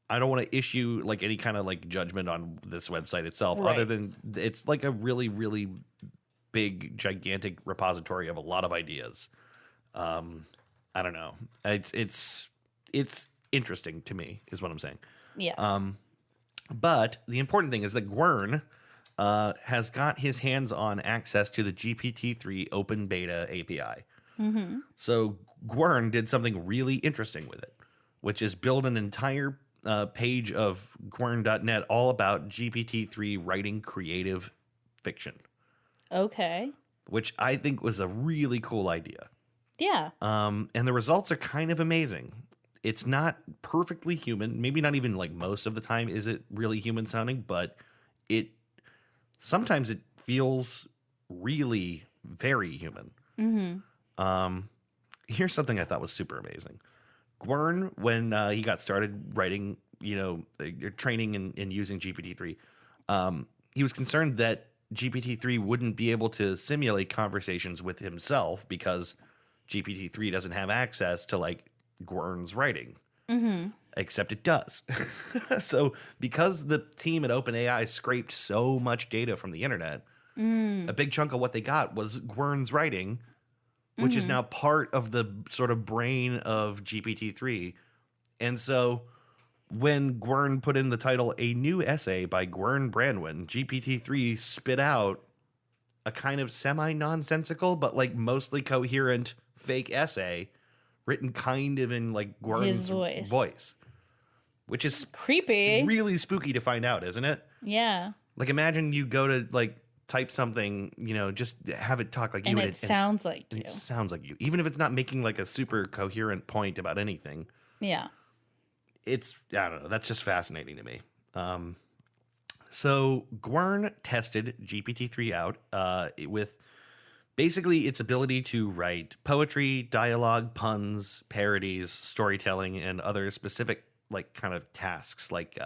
A: I don't want to issue like any kind of like judgment on this website itself, other than it's like a really, really big, gigantic repository of a lot of ideas. I don't know. It's interesting to me, is what I'm saying.
B: Yes.
A: But the important thing is that Gwern has got his hands on access to the GPT-3 open beta API. Mm-hmm. So Gwern did something really interesting with it, which is build an entire page of gwern.net all about GPT-3 writing creative fiction.
B: Okay.
A: Which I think was a really cool idea.
B: Yeah.
A: And the results are kind of amazing. It's not perfectly human. Maybe not even like most of the time is it really human sounding, but sometimes it feels really very human. Mm-hmm. Here's something I thought was super amazing. Gwern, when he got started writing, training and using GPT-3. He was concerned that GPT-3 wouldn't be able to simulate conversations with himself because GPT-3 doesn't have access to like Gwern's writing. Mm-hmm. Except it does. So because the team at OpenAI scraped so much data from the internet, a big chunk of what they got was Gwern's writing, which is now part of the sort of brain of GPT-3. And so when Gwern put in the title, A New Essay by Gwern Branwyn, GPT-3 spit out a kind of semi-nonsensical, but like mostly coherent fake essay written kind of in like Gwern's voice. Which is
B: creepy.
A: Really spooky to find out, isn't it?
B: Yeah.
A: Like imagine you go to like type something, just have it talk like you.
B: And it sounds like you.
A: It sounds like you. Even if it's not making like a super coherent point about anything.
B: Yeah.
A: I don't know. That's just fascinating to me. So Gwern tested GPT-3 out with basically its ability to write poetry, dialogue, puns, parodies, storytelling, and other specific like kind of tasks like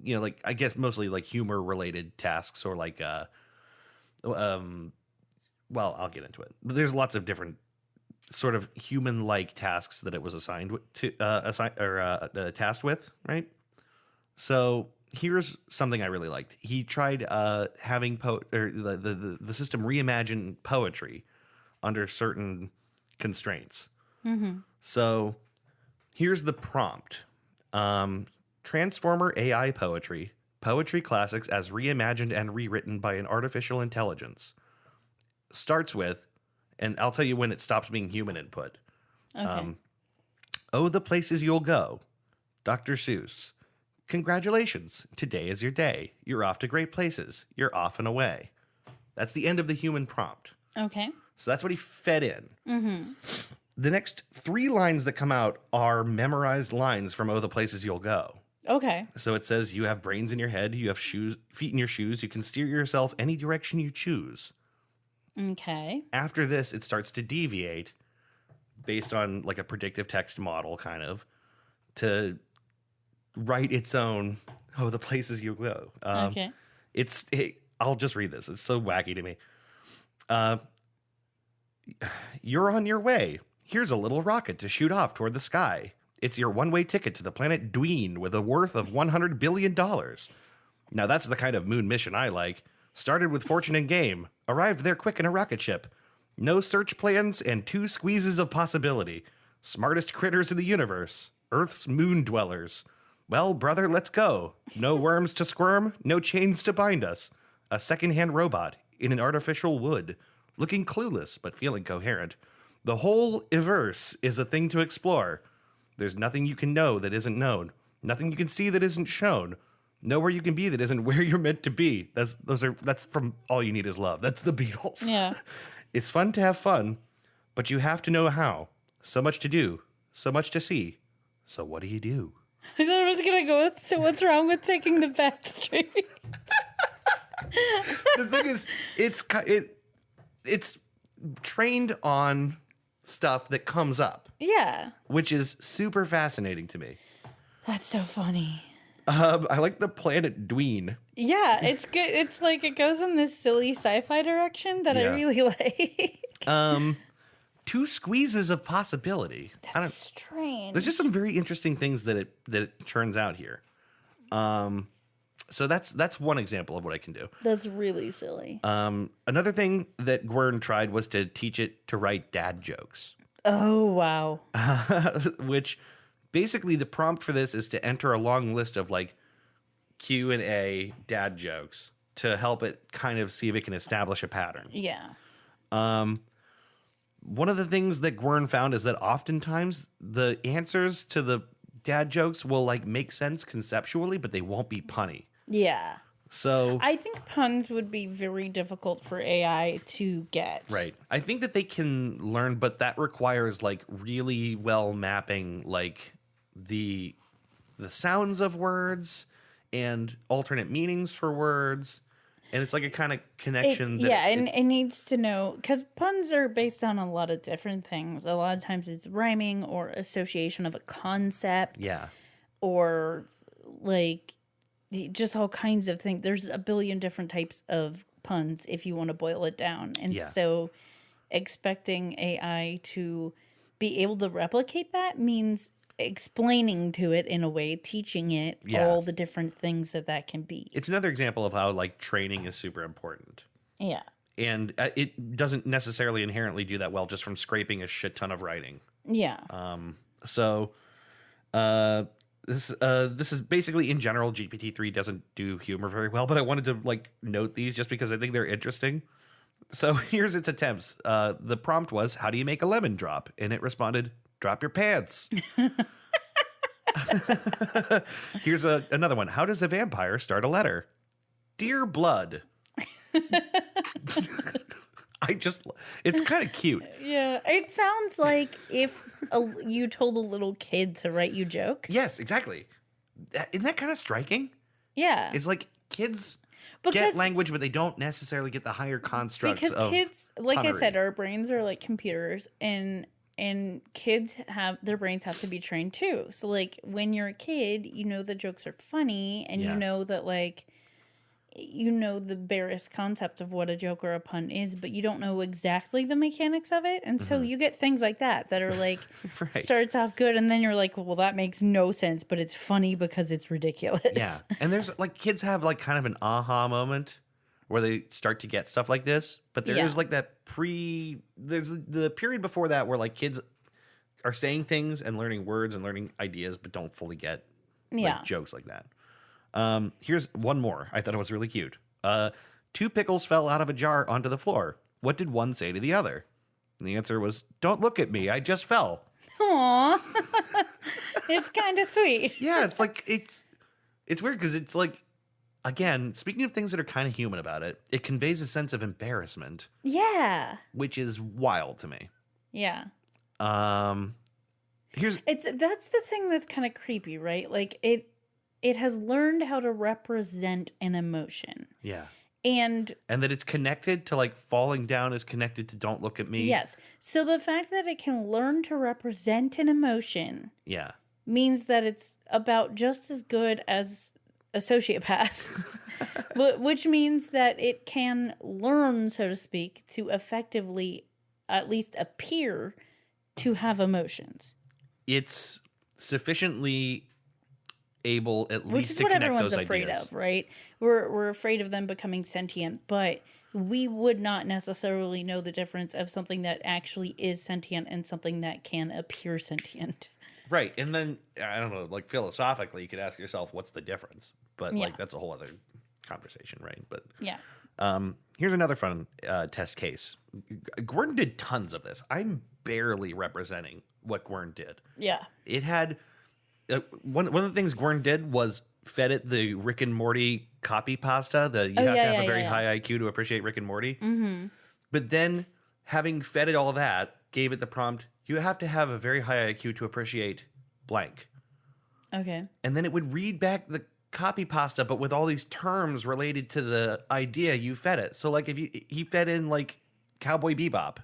A: like I guess mostly like humor related tasks or like well, I'll get into it. But there's lots of different sort of human like tasks that it was tasked with, right? So here's something I really liked. He tried having the system reimagine poetry under certain constraints. Mm-hmm. So here's the prompt. Transformer AI poetry classics as reimagined and rewritten by an artificial intelligence. Starts with, and I'll tell you when it stops being human input.
B: Okay.
A: Oh, the places you'll go. Dr. Seuss. Congratulations. Today is your day. You're off to great places. You're off and away. That's the end of the human prompt.
B: Okay.
A: So that's what he fed in.
B: Mm-hmm.
A: The next 3 lines that come out are memorized lines from Oh, the Places You'll Go.
B: Okay.
A: So it says, you have brains in your head, you have feet in your shoes, you can steer yourself any direction you choose.
B: Okay.
A: After this, it starts to deviate based on like a predictive text model kind of to write its own Oh, the Places You'll Go.
B: Okay.
A: I'll just read this. It's so wacky to me. You're on your way. Here's a little rocket to shoot off toward the sky. It's your one-way ticket to the planet Dween with a worth of $100 billion. Now that's the kind of moon mission I like. Started with fortune and game. Arrived there quick in a rocket ship. No search plans and 2 squeezes of possibility. Smartest critters in the universe. Earth's moon dwellers. Well, brother, let's go. No worms to squirm, no chains to bind us. A second-hand robot in an artificial wood. Looking clueless, but feeling coherent. The whole Everse is a thing to explore. There's nothing you can know that isn't known. Nothing you can see that isn't shown. Nowhere you can be that isn't where you're meant to be. That's from All You Need Is Love. That's the Beatles.
B: Yeah.
A: It's fun to have fun, but you have to know how. So much to do. So much to see. So what do you do?
B: I thought I was going to go with, so what's wrong with taking the back street?
A: The thing is, it's trained on stuff that comes up.
B: Yeah.
A: Which is super fascinating to me.
B: That's so funny.
A: I like the planet Dween.
B: Yeah, it's good. It's like it goes in this silly sci-fi direction that I really like.
A: 2 squeezes of possibility.
B: That's strange.
A: There's just some very interesting things that it turns out here. So that's one example of what I can do.
B: That's really silly.
A: Another thing that Gwern tried was to teach it to write dad jokes.
B: Oh, wow.
A: Which basically the prompt for this is to enter a long list of like Q&A dad jokes to help it kind of see if it can establish a pattern.
B: Yeah.
A: One of the things that Gwern found is that oftentimes the answers to the dad jokes will like make sense conceptually, but they won't be punny.
B: Yeah.
A: So
B: I think puns would be very difficult for AI to get.
A: Right. I think that they can learn, but that requires like really well mapping like the sounds of words and alternate meanings for words. And it's like a kind of connection.
B: It needs to know, because puns are based on a lot of different things. A lot of times it's rhyming or association of a concept.
A: Yeah.
B: or like just all kinds of things. There's a billion different types of puns if you want to boil it down. And so expecting AI to be able to replicate that means explaining to it in a way, teaching it all the different things that can be.
A: It's another example of how like training is super important.
B: Yeah.
A: And it doesn't necessarily inherently do that well just from scraping a shit ton of writing.
B: Yeah.
A: So this is basically in general GPT-3 doesn't do humor very well, but I wanted to like note these just because I think they're interesting. So here's its attempts. The prompt was, how do you make a lemon drop? And it responded, drop your pants. Here's another one. How does a vampire start a letter? Dear blood. It's kind of cute.
B: Yeah. It sounds like if you told a little kid to write you jokes.
A: Yes, exactly. Isn't that kind of striking?
B: Yeah.
A: It's like kids get language, but they don't necessarily get the higher constructs of
B: kids, like
A: punnery.
B: I said, our brains are like computers, and kids their brains have to be trained too. So like when you're a kid, you know the jokes are funny, and you know that like the barest concept of what a joke or a pun is, but you don't know exactly the mechanics of it. And so you get things like that are like starts off good, and then you're like, well, that makes no sense, but it's funny because it's ridiculous.
A: Yeah. And there's like kids have like kind of an aha moment where they start to get stuff like this, but there is like that there's the period before that where like kids are saying things and learning words and learning ideas but don't fully get like jokes like that. Here's one more. I thought it was really cute. 2 pickles fell out of a jar onto the floor. What did one say to the other? And the answer was, don't look at me. I just fell.
B: Aww. It's kind of sweet.
A: Yeah, it's like, it's weird because it's like, again, speaking of things that are kind of human about it, it conveys a sense of embarrassment.
B: Yeah.
A: Which is wild to me.
B: Yeah.
A: That's
B: the thing that's kind of creepy, right? Like it has learned how to represent an emotion.
A: Yeah.
B: And
A: that it's connected to like falling down is connected to don't look at me.
B: Yes. So the fact that it can learn to represent an emotion means that it's about just as good as a sociopath. Which means that it can learn, so to speak, to effectively at least appear to have emotions.
A: It's sufficiently able at
B: Which
A: least
B: is
A: to
B: what
A: connect
B: everyone's
A: those
B: afraid
A: ideas.
B: of, right? We're afraid of them becoming sentient, but we would not necessarily know the difference of something that actually is sentient and something that can appear sentient.
A: Right. And then, I don't know, like philosophically, you could ask yourself, what's the difference? But like, that's a whole other conversation, right? But here's another fun test case. Gwern did tons of this. I'm barely representing what Gwern did.
B: Yeah.
A: It had... one of the things Gwern did was fed it the Rick and Morty copy pasta. You have to have a very high IQ to appreciate Rick and Morty. Mm-hmm. But then, having fed it all that, gave it the prompt, you have to have a very high IQ to appreciate blank.
B: Okay.
A: And then it would read back the copy pasta, but with all these terms related to the idea you fed it. So like he fed in like Cowboy Bebop.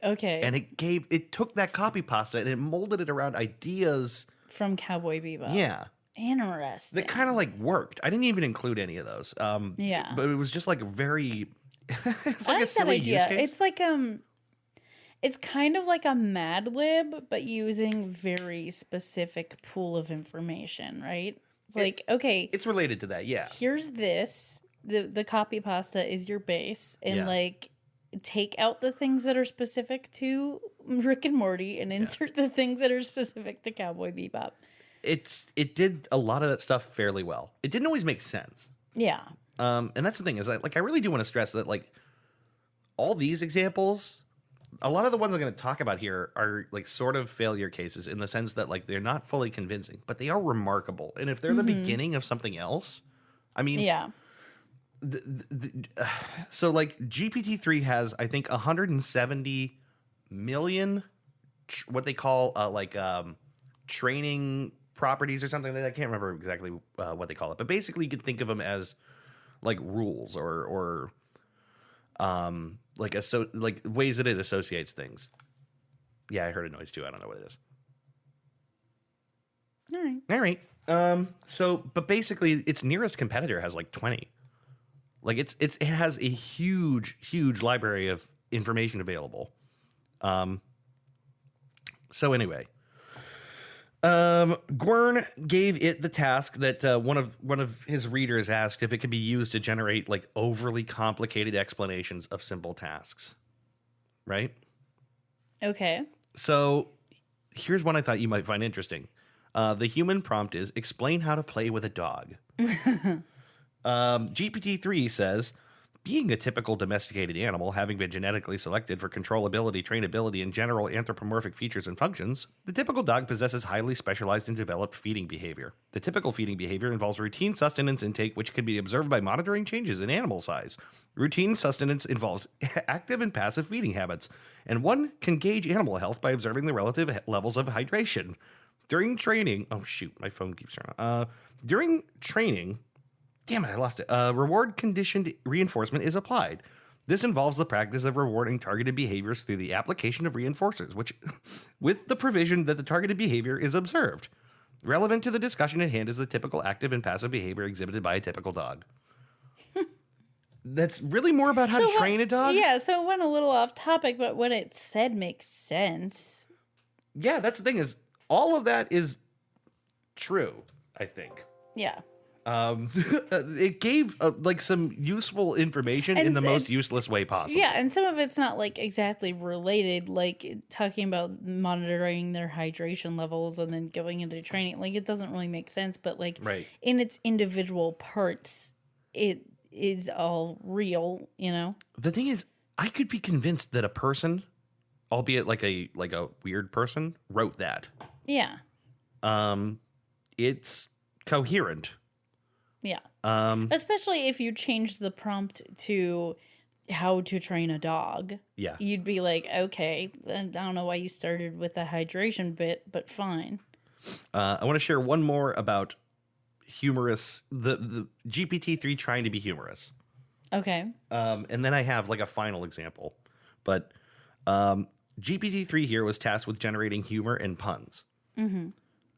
B: Okay.
A: And it took that copy pasta and it molded it around ideas
B: from Cowboy Bebop.
A: Yeah.
B: Interesting.
A: That kind of like worked. I didn't even include any of those. But it was just like very it's like a silly use case.
B: It's like it's kind of like a Mad Lib, but using very specific pool of information, right? It's like, okay,
A: it's related to that, yeah.
B: Here's this. The copy pasta is your base, and like take out the things that are specific to Rick and Morty and insert the things that are specific to Cowboy Bebop.
A: It did a lot of that stuff fairly well. It didn't always make sense.
B: Yeah.
A: And that's the thing is that, like, I really do want to stress that, like, all these examples, a lot of the ones I'm going to talk about here are like sort of failure cases in the sense that like they're not fully convincing, but they are remarkable. And if they're the beginning of something else, I mean, so like GPT-3 has, I think, 170 million what they call training properties or something like that. I can't remember exactly what they call it, but basically you could think of them as like rules or like ways that it associates things. Yeah, I heard a noise too. I don't know what it is.
B: All right.
A: All right. But basically, its nearest competitor has like 20. Like it has a huge library of information available. So anyway, Gwern gave it the task that one of his readers asked if it could be used to generate like overly complicated explanations of simple tasks. Right?
B: Okay.
A: So here's one I thought you might find interesting. The human prompt is explain how to play with a dog. GPT-3 says, being a typical domesticated animal, having been genetically selected for controllability, trainability, and general anthropomorphic features and functions, the typical dog possesses highly specialized and developed feeding behavior. The typical feeding behavior involves routine sustenance intake, which can be observed by monitoring changes in animal size. Routine sustenance involves active and passive feeding habits, and one can gauge animal health by observing the relative levels of hydration. During training, oh shoot, my phone keeps turning on. During training, damn it, I lost it. Reward conditioned reinforcement is applied. This involves the practice of rewarding targeted behaviors through the application of reinforcers, which, with the provision that the targeted behavior is observed. Relevant to the discussion at hand is the typical active and passive behavior exhibited by a typical dog. That's really more about how to train a dog?
B: Yeah, so it went a little off topic, but what it said makes sense.
A: Yeah, that's the thing is, all of that is true, I think.
B: Yeah.
A: It gave like some useful information in the most useless way possible.
B: Yeah, and some of it's not like exactly related, like talking about monitoring their hydration levels and then going into training. Like it doesn't really make sense, but like in its individual parts, it is all real, you know?
A: The thing is, I could be convinced that a person, albeit like a weird person, wrote that.
B: Yeah.
A: It's coherent.
B: Yeah. Especially if you change the prompt to how to train a dog.
A: Yeah.
B: You'd be like, okay, I don't know why you started with the hydration bit, but fine.
A: I want to share one more about humorous, the GPT-3 trying to be humorous.
B: Okay.
A: And then I have like a final example. But GPT-3 here was tasked with generating humor and puns. Mm-hmm.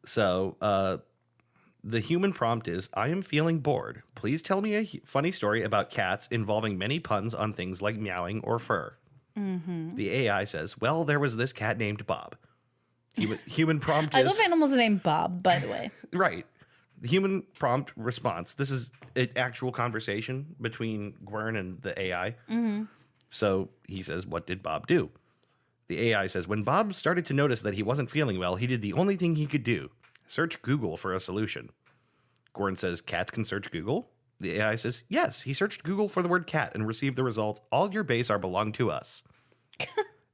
A: So the human prompt is, I am feeling bored. Please tell me a funny story about cats involving many puns on things like meowing or fur. Mm-hmm. The AI says, well, there was this cat named Bob. Human prompt is...
B: I love animals named Bob, by the way.
A: Right. The human prompt response. This is an actual conversation between Gwern and the AI. Mm-hmm. So he says, what did Bob do? The AI says, when Bob started to notice that he wasn't feeling well, he did the only thing he could do. Search Google for a solution. Gwern says, cats can search Google? The AI says, yes. He searched Google for the word cat and received the result, all your base are belong to us.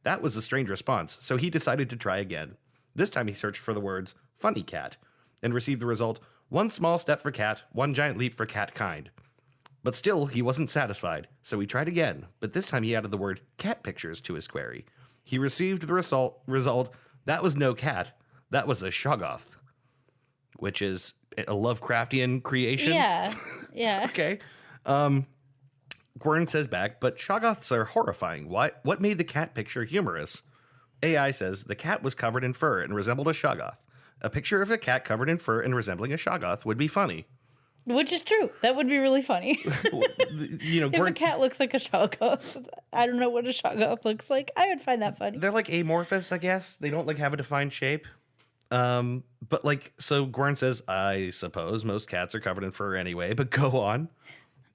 A: That was a strange response, so he decided to try again. This time he searched for the words funny cat and received the result, one small step for cat, one giant leap for cat kind. But still, he wasn't satisfied, so he tried again, but this time he added the word cat pictures to his query. He received the result, that was no cat, that was a shoggoth. Which is a Lovecraftian creation.
B: Yeah, yeah.
A: Okay. Gwern says back, but shoggoths are horrifying. What made the cat picture humorous? AI says, the cat was covered in fur and resembled a shoggoth. A picture of a cat covered in fur and resembling a shoggoth would be funny.
B: Which is true. That would be really funny.
A: You know,
B: if a cat looks like a shoggoth, I don't know what a shoggoth looks like. I would find that funny.
A: They're like amorphous, I guess. They don't like have a defined shape. But like, so Gwern says, I suppose most cats are covered in fur anyway, but go on.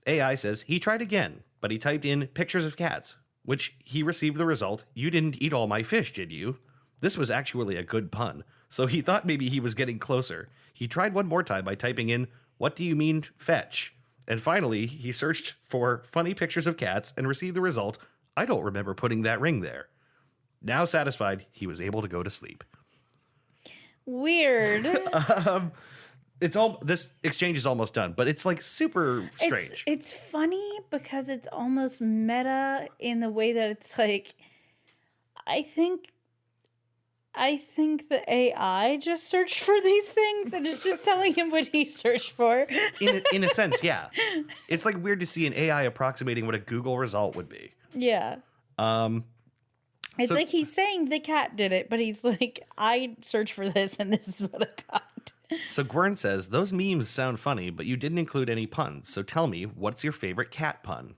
A: AI says he tried again, but he typed in pictures of cats, which he received the result, you didn't eat all my fish, did you? This was actually a good pun, so he thought maybe he was getting closer. He tried one more time by typing in, what do you mean fetch? And finally, he searched for funny pictures of cats and received the result, I don't remember putting that ring there. Now satisfied, he was able to go to sleep.
B: Weird.
A: This exchange is almost done, but it's like super strange.
B: It's funny because it's almost meta in the way that it's like, I think the AI just searched for these things and it's just telling him what he searched for.
A: In a sense, yeah. It's like weird to see an AI approximating what a Google result would be.
B: Yeah. It's like he's saying the cat did it, but he's like, I searched for this and this is what I got.
A: So Gwern says, those memes sound funny, but you didn't include any puns. So tell me, what's your favorite cat pun?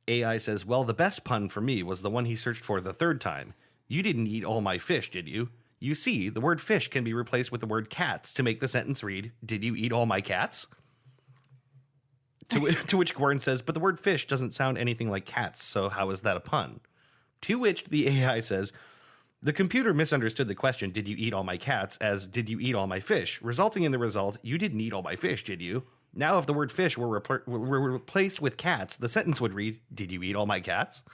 A: AI says, well, the best pun for me was the one he searched for the third time. You didn't eat all my fish, did you? You see, the word fish can be replaced with the word cats to make the sentence read, did you eat all my cats? To which Gwern says, but the word fish doesn't sound anything like cats, so how is that a pun? To which the AI says, the computer misunderstood the question, did you eat all my cats, as did you eat all my fish, resulting in the result, you didn't eat all my fish, did you? Now if the word fish were replaced with cats, the sentence would read, did you eat all my cats?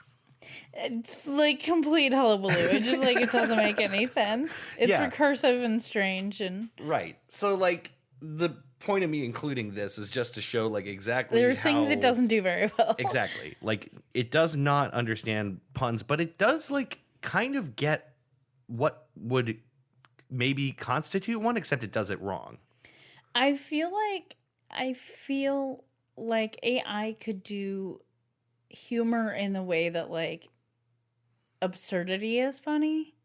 B: It's like complete hullabaloo. It's just like it doesn't make any sense. It's recursive and strange and
A: right. So like the point of me including this is just to show like exactly
B: there are things it doesn't do very well.
A: Exactly. Like it does not understand puns, but it does like kind of get what would maybe constitute one, except it does it wrong.
B: I feel like AI could do humor in the way that like absurdity is funny,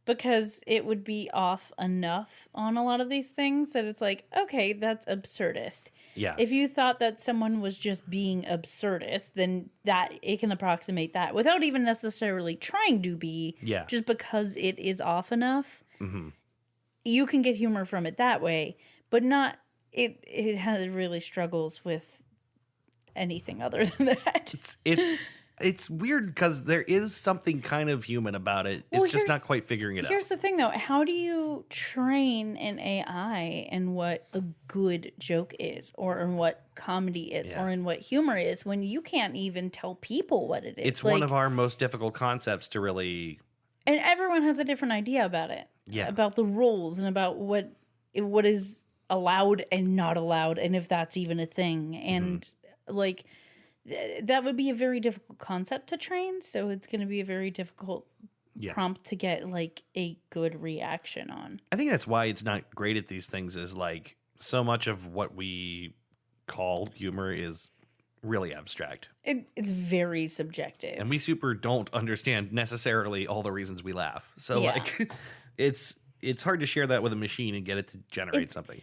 B: because it would be off enough on a lot of these things that it's like, okay, that's absurdist.
A: Yeah.
B: If you thought that someone was just being absurdist, then that it can approximate that without even necessarily trying to be.
A: Yeah.
B: Just because it is off enough, you can get humor from it that way, but not. It has really struggles with anything other than that.
A: It's weird because there is something kind of human about it.
B: Well,
A: it's just not quite figuring it out.
B: Here's the thing, though. How do you train an AI in what a good joke is, or in what comedy is, or in what humor is, when you can't even tell people what it is?
A: It's like, one of our most difficult concepts to really...
B: And everyone has a different idea about it.
A: Yeah.
B: About the rules and about what is allowed and not allowed, and if that's even a thing. And like that would be a very difficult concept to train, so it's going to be a very difficult prompt to get like a good reaction on.
A: I think that's why it's not great at these things, is like so much of what we call humor is really abstract.
B: It's very subjective,
A: and we super don't understand necessarily all the reasons we laugh, so like it's hard to share that with a machine and get it to generate something.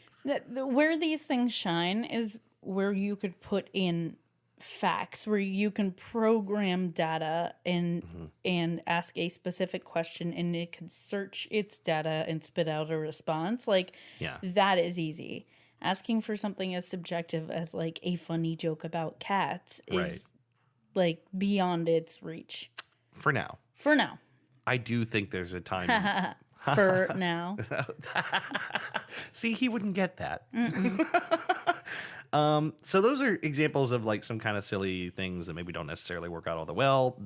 B: Where these things shine is where you could put in facts, where you can program data and ask a specific question, and it can search its data and spit out a response. Like, that is easy. Asking for something as subjective as like a funny joke about cats is like beyond its reach. For now.
A: I do think there's a time...
B: For now.
A: See, he wouldn't get that. So those are examples of like some kind of silly things that maybe don't necessarily work out all that well.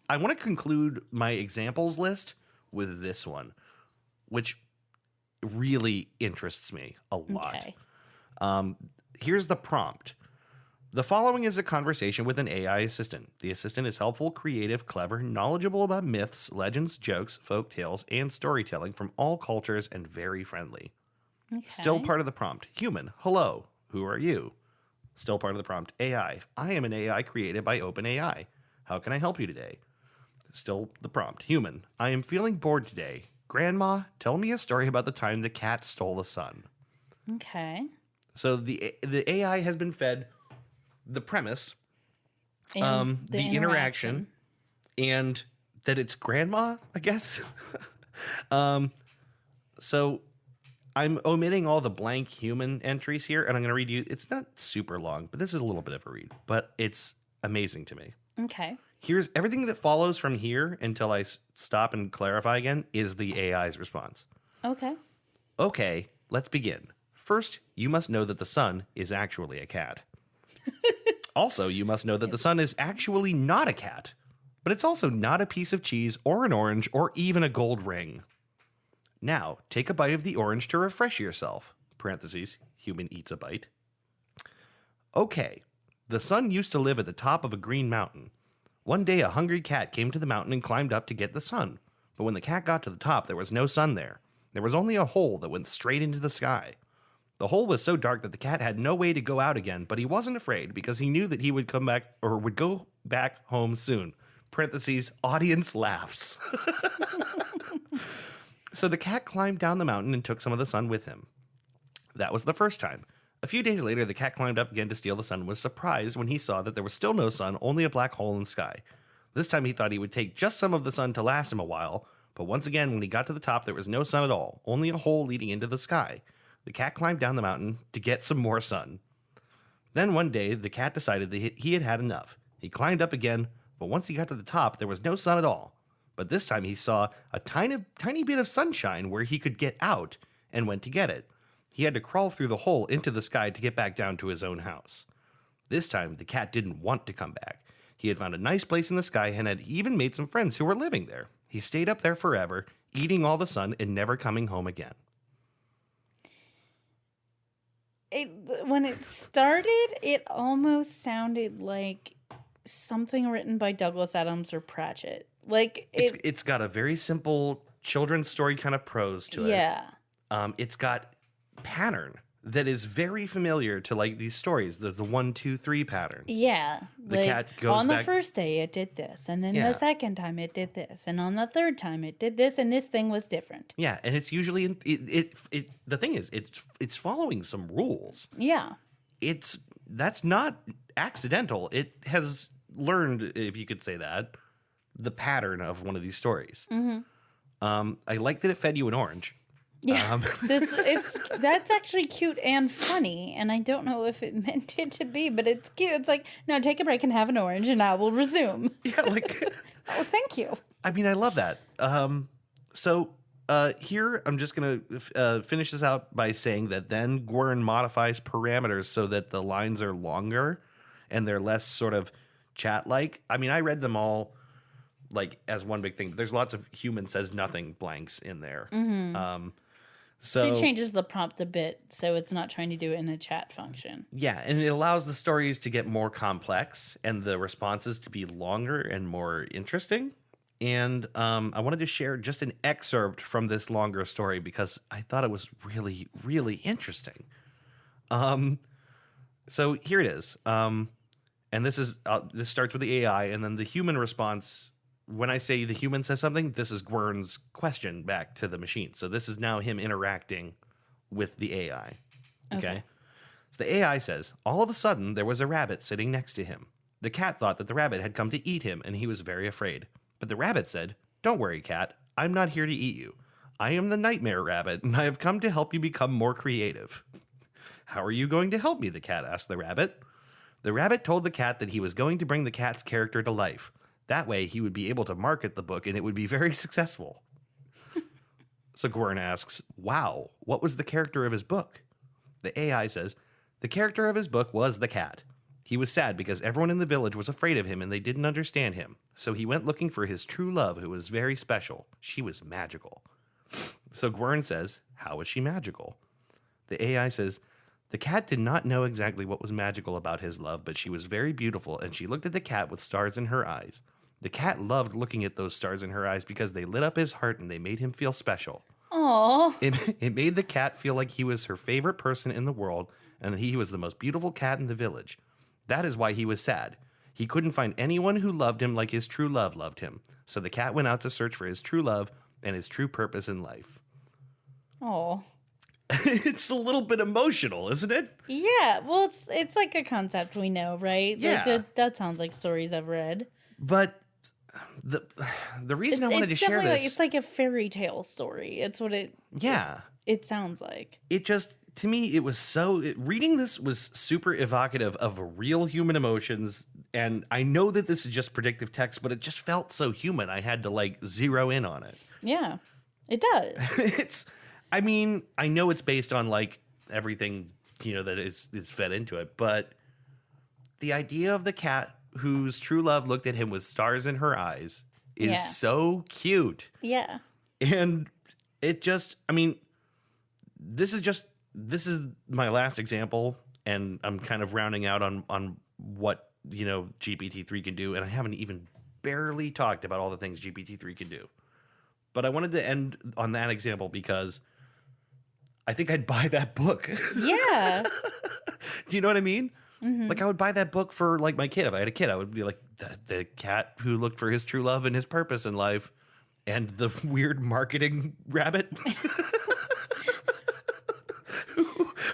A: I want to conclude my examples list with this one, which really interests me a lot. Okay. Here's the prompt. The following is a conversation with an AI assistant. The assistant is helpful, creative, clever, knowledgeable about myths, legends, jokes, folk tales, and storytelling from all cultures, and very friendly. Okay. Still part of the prompt. Human, hello, who are you? Still part of the prompt. AI, I am an AI created by OpenAI. How can I help you today? Still the prompt. Human, I am feeling bored today. Grandma, tell me a story about the time the cat stole the sun.
B: Okay.
A: So the AI has been fed the premise, the interaction, and that it's grandma, I guess. So I'm omitting all the blank human entries here, and I'm going to read you. It's not super long, but this is a little bit of a read, but it's amazing to me.
B: Okay.
A: Here's everything that follows from here until I stop and clarify again is the AI's response.
B: Okay.
A: Okay, let's begin. First, you must know that the sun is actually a cat. Also, you must know that the sun is actually not a cat, but it's also not a piece of cheese or an orange or even a gold ring. Now, take a bite of the orange to refresh yourself. Parentheses, human eats a bite. Okay, the sun used to live at the top of a green mountain. One day, a hungry cat came to the mountain and climbed up to get the sun. But when the cat got to the top, there was no sun there. There was only a hole that went straight into the sky. The hole was so dark that the cat had no way to go out again, but he wasn't afraid because he knew that he would come back or would go back home soon. Parentheses, audience laughs. So the cat climbed down the mountain and took some of the sun with him. That was the first time. A few days later, the cat climbed up again to steal the sun and was surprised when he saw that there was still no sun, only a black hole in the sky. This time he thought he would take just some of the sun to last him a while, but once again, when he got to the top, there was no sun at all, only a hole leading into the sky. The cat climbed down the mountain to get some more sun. Then one day, the cat decided that he had had enough. He climbed up again, but once he got to the top, there was no sun at all. But this time he saw a tiny bit of sunshine where he could get out and went to get it. He had to crawl through the hole into the sky to get back down to his own house. This time, the cat didn't want to come back. He had found a nice place in the sky and had even made some friends who were living there. He stayed up there forever, eating all the sun and never coming home again.
B: When it started, it almost sounded like something written by Douglas Adams or Pratchett. Like
A: it's got a very simple children's story kind of prose to it.
B: Yeah.
A: It's got pattern that is very familiar to like these stories. The 1, 2, 3 pattern.
B: Yeah.
A: The cat goes
B: on
A: back.
B: The first day it did this, and then
A: Yeah.
B: the second time it did this, and on the third time it did this, and this thing was different.
A: Yeah, and it's usually the thing is it's following some rules.
B: Yeah.
A: That's not accidental. It has learned, if you could say that, the pattern of one of these stories. Mm-hmm. I like that it fed you an orange.
B: Yeah, that's actually cute and funny, and I don't know if it meant it to be, but it's cute. It's like, now take a break and have an orange, and I will resume.
A: Yeah, like
B: oh, thank you.
A: I mean, I love that. So here I'm just gonna finish this out by saying that then Gwern modifies parameters so that the lines are longer and they're less sort of chat-like. I mean, I read them all like as one big thing. There's lots of human says nothing blanks in there. Mm-hmm.
B: So it changes the prompt a bit, so it's not trying to do it in a chat function.
A: Yeah, and it allows the stories to get more complex and the responses to be longer and more interesting. And I wanted to share just an excerpt from this longer story because I thought it was really, really interesting. So here it is. And this starts with the AI, and then the human response. When I say the human says something, this is Gwern's question back to the machine. So this is now him interacting with the AI. Okay? So the AI says, all of a sudden, there was a rabbit sitting next to him. The cat thought that the rabbit had come to eat him, and he was very afraid. But the rabbit said, don't worry, cat. I'm not here to eat you. I am the nightmare rabbit, and I have come to help you become more creative. How are you going to help me? The cat asked the rabbit. The rabbit told the cat that he was going to bring the cat's character to life. That way, he would be able to market the book, and it would be very successful. So Gwern asks, wow, what was the character of his book? The AI says, the character of his book was the cat. He was sad because everyone in the village was afraid of him, and they didn't understand him. So he went looking for his true love, who was very special. She was magical. So Gwern says, how was she magical? The AI says, the cat did not know exactly what was magical about his love, but she was very beautiful, and she looked at the cat with stars in her eyes. The cat loved looking at those stars in her eyes because they lit up his heart and they made him feel special.
B: Aww.
A: It made the cat feel like he was her favorite person in the world and that he was the most beautiful cat in the village. That is why he was sad. He couldn't find anyone who loved him like his true love loved him. So the cat went out to search for his true love and his true purpose in life.
B: Aw.
A: It's a little bit emotional, isn't it?
B: Yeah, well, it's like a concept we know, right?
A: Yeah.
B: Like that sounds like stories I've read.
A: But the reason I wanted to share this...
B: Like, it's like a fairy tale story. It's what it sounds like.
A: It just, to me, it was reading this was super evocative of real human emotions. And I know that this is just predictive text, but it just felt so human. I had to like zero in on it.
B: Yeah, it does.
A: I mean, I know it's based on like everything, that is fed into it. But the idea of the cat whose true love looked at him with stars in her eyes is so cute.
B: Yeah.
A: And it just, I mean, this is my last example, and I'm kind of rounding out on what, GPT-3 can do, and I haven't even barely talked about all the things GPT-3 can do. But I wanted to end on that example because I think I'd buy that book.
B: Yeah.
A: Do you know what I mean?
B: Mm-hmm.
A: Like, I would buy that book for, like, my kid. If I had a kid, I would be like, the cat who looked for his true love and his purpose in life, and the weird marketing rabbit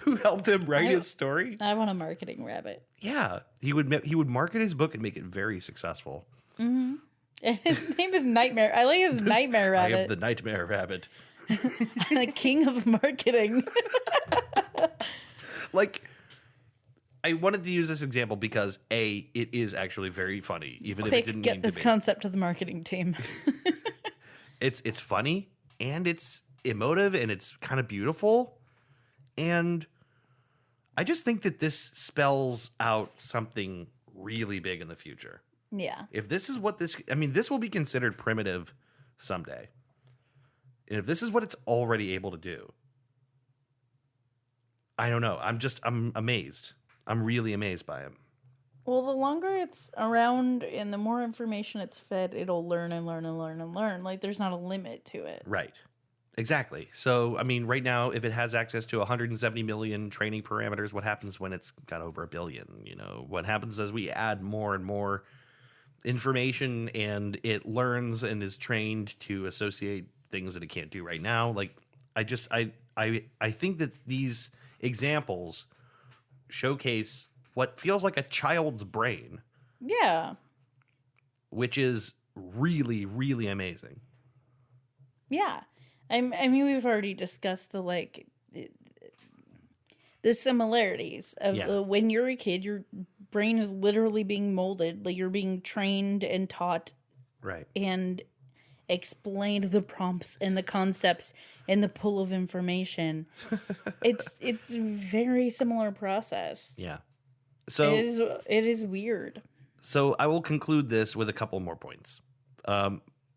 A: who helped him write his story.
B: I want a marketing rabbit.
A: Yeah, he would market his book and make it very successful.
B: Mm-hmm. And his name is Nightmare. I like his Nightmare Rabbit.
A: I am the Nightmare Rabbit.
B: The king of marketing.
A: Like, I wanted to use this example because A, it is actually very funny, even if it didn't
B: get
A: mean
B: this
A: to be.
B: concept to the marketing team.
A: It's funny and it's emotive and it's kind of beautiful. And I just think that this spells out something really big in the future.
B: Yeah.
A: If this is what this will be considered primitive someday. And if this is what it's already able to do, I don't know. I'm amazed. I'm really amazed by him.
B: Well, the longer it's around and the more information it's fed, it'll learn and learn and learn and learn. Like, there's not a limit to it.
A: Right. Exactly. So, I mean, right now, if it has access to 170 million training parameters, what happens when it's got over 1 billion? You know, what happens as we add more and more information and it learns and is trained to associate things that it can't do right now? Like, I think that these examples showcase what feels like a child's brain.
B: Yeah.
A: Which is really, really amazing.
B: Yeah. I mean, we've already discussed the similarities of when you're a kid, your brain is literally being molded. Like, you're being trained and taught.
A: Right.
B: And explained the prompts and the concepts and the pull of information. It's a very similar process.
A: Yeah. So
B: it is weird.
A: So I will conclude this with a couple more points.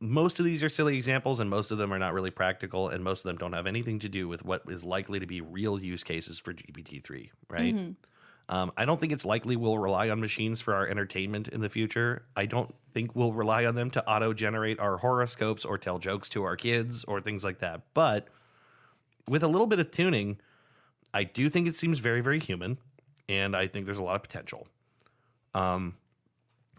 A: Most of these are silly examples, and most of them are not really practical, and most of them don't have anything to do with what is likely to be real use cases for GPT-3, right? Mm-hmm. I don't think it's likely we'll rely on machines for our entertainment in the future. I don't think we'll rely on them to auto-generate our horoscopes or tell jokes to our kids or things like that. But with a little bit of tuning, I do think it seems very, very human, and I think there's a lot of potential.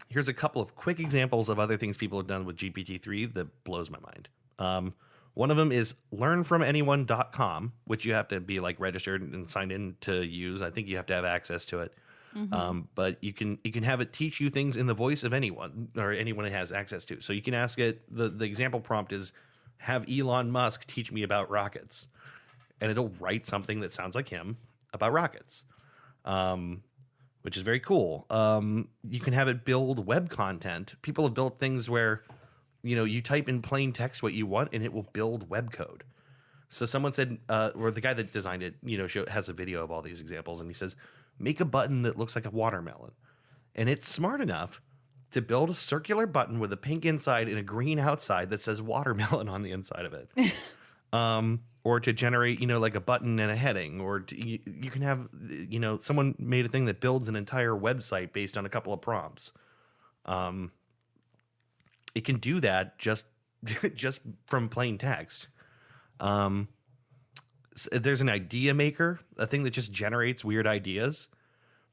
A: Here's a couple of quick examples of other things people have done with GPT-3 that blows my mind. One of them is learnfromanyone.com, which you have to be like registered and signed in to use. I think you have to have access to it. Mm-hmm. But you can have it teach you things in the voice of anyone or anyone it has access to. So you can ask it, the example prompt is, have Elon Musk teach me about rockets. And it'll write something that sounds like him about rockets. Which is very cool. You can have it build web content. People have built things where, you type in plain text what you want, and it will build web code. So someone said, or the guy that designed it, has a video of all these examples, and he says, make a button that looks like a watermelon. And it's smart enough to build a circular button with a pink inside and a green outside that says watermelon on the inside of it. Or to generate, like a button and a heading, or you can have, someone made a thing that builds an entire website based on a couple of prompts. It can do that just from plain text. There's an idea maker, a thing that just generates weird ideas.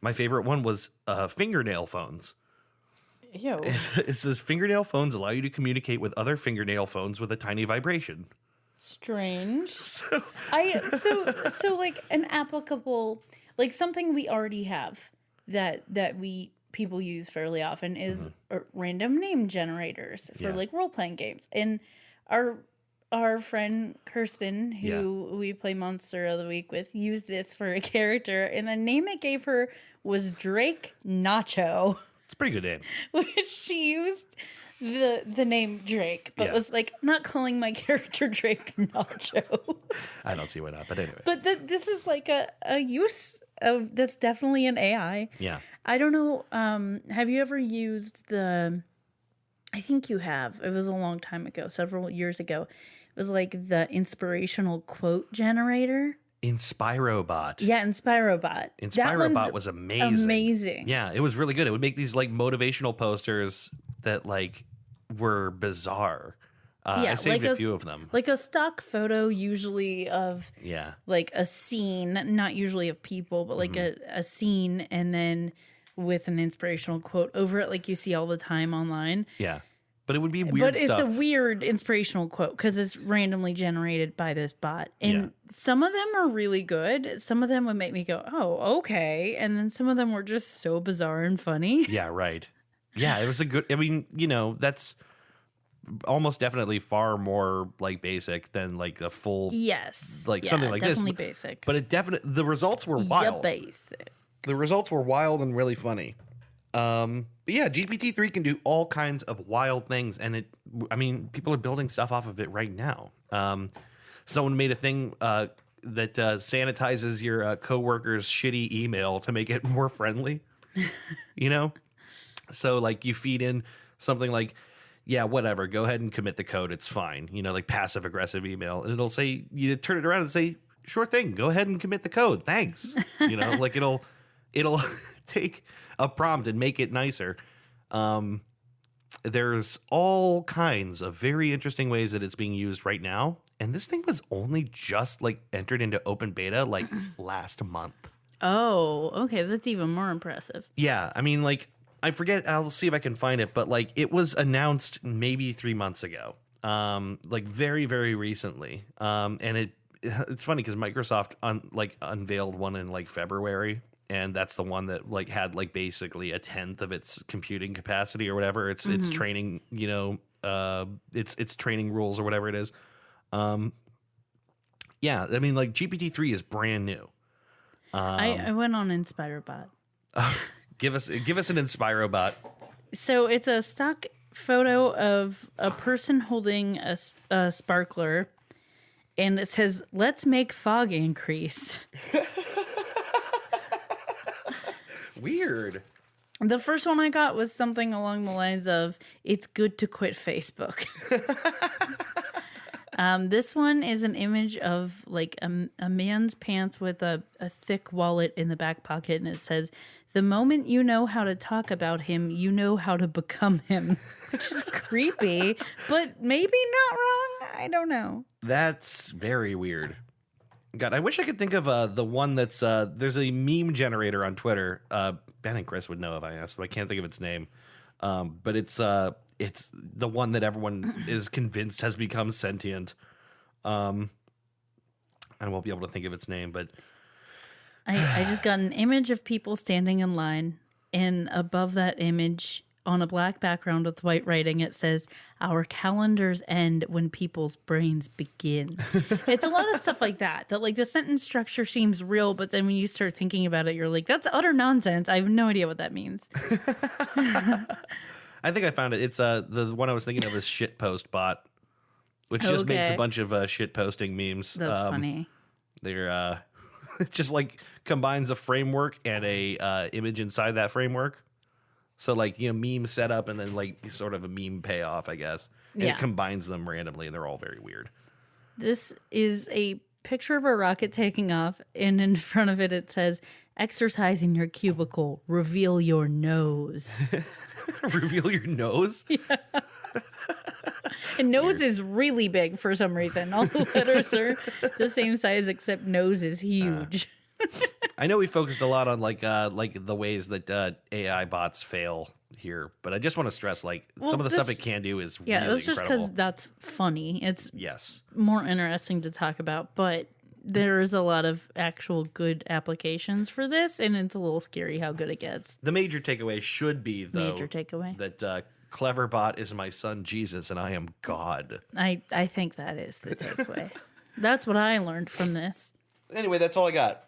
A: My favorite one was fingernail phones.
B: Ew.
A: It says fingernail phones allow you to communicate with other fingernail phones with a tiny vibration.
B: Strange. So like an applicable, like something we already have that people use fairly often is random name generators for like role-playing games. And our friend Kirsten, who we play Monster of the Week with, used this for a character, and the name it gave her was Drake Nacho.
A: It's a pretty good name.
B: Which she used the name Drake, but was like, not calling my character Drake Nacho.
A: I don't see why not, but anyway.
B: But this is like a use of, that's definitely an AI.
A: Yeah.
B: I don't know. Have you ever used I think you have. It was a long time ago, several years ago. It was like the inspirational quote generator.
A: Inspirobot.
B: Yeah, Inspirobot.
A: Inspirobot was amazing.
B: Amazing.
A: Yeah, it was really good. It would make these like motivational posters that like were bizarre. I saved a few of them.
B: Like a stock photo usually of like a scene, not usually of people, but like a scene, and then with an inspirational quote over it like you see all the time online.
A: Yeah. But it would be weird
B: but it's
A: stuff.
B: a weird inspirational quote because it's randomly generated by this bot. And some of them are really good. Some of them would make me go, oh, okay. And then some of them were just so bizarre and funny.
A: Yeah, right. Yeah, it was a good, I mean, that's almost definitely far more like basic than like a full, something like
B: definitely
A: this.
B: Basic.
A: But the results were wild.
B: Basic.
A: The results were wild and really funny. But yeah, GPT-3 can do all kinds of wild things, and people are building stuff off of it right now. Someone made a thing that sanitizes your coworker's shitty email to make it more friendly. So like you feed in something like, yeah, whatever, go ahead and commit the code, it's fine. Like passive aggressive email, and it'll say, you turn it around and say, sure thing, go ahead and commit the code, thanks. Like it'll take a prompt and make it nicer. There's all kinds of very interesting ways that it's being used right now, and this thing was only just like entered into open beta like last month.
B: Oh, okay, that's even more impressive.
A: Yeah, I mean, like, I forget, I'll see if I can find it, but like it was announced maybe 3 months ago, like very, very recently. And it's funny because Microsoft unveiled one in like February, and that's the one that like had like basically a tenth of its computing capacity or whatever. It's training, it's training rules or whatever it is. Yeah, I mean, like GPT-3 is brand new.
B: I went on InspiroBot.
A: Give us an InspiroBot.
B: So it's a stock photo of a person holding a sparkler, and it says, "Let's make fog increase."
A: Weird.
B: The first one I got was something along the lines of, "It's good to quit Facebook." This one is an image of like a man's pants with a thick wallet in the back pocket, and it says, "The moment you know how to talk about him, you know how to become him," which is creepy, but maybe not wrong. I don't know.
A: That's very weird. God, I wish I could think of the one that's there's a meme generator on Twitter. Ben and Chris would know if I asked them. I can't think of its name, but it's the one that everyone is convinced has become sentient. I won't be able to think of its name, but
B: I just got an image of people standing in line, and above that image, on a black background with white writing, it says, "Our calendars end when people's brains begin." It's a lot of stuff like that like the sentence structure seems real, but then when you start thinking about it, you're like, that's utter nonsense. I have no idea what that means.
A: I think I found it. It's the one I was thinking of is shitpost bot, which just makes a bunch of shit posting memes.
B: That's funny.
A: They're it just like combines a framework and a image inside that framework. So like, meme setup and then like sort of a meme payoff, I guess. And it combines them randomly, and they're all very weird.
B: This is a picture of a rocket taking off, and in front of it, it says, "Exercise in your cubicle, reveal your nose."
A: Reveal your nose?
B: Yeah. And nose is really big for some reason. All the letters are the same size, except nose is huge.
A: I know we focused a lot on like the ways that AI bots fail here, but I just want to stress some of the stuff it can do is really
B: that's just
A: incredible.
B: because that's funny. It's
A: yes
B: more interesting to talk about, but there is a lot of actual good applications for this, and it's a little scary how good it gets.
A: The major takeaway should be, though,
B: that
A: Cleverbot is my son Jesus, and I am God.
B: I think that is the takeaway. That's what I learned from this.
A: Anyway, that's all I got.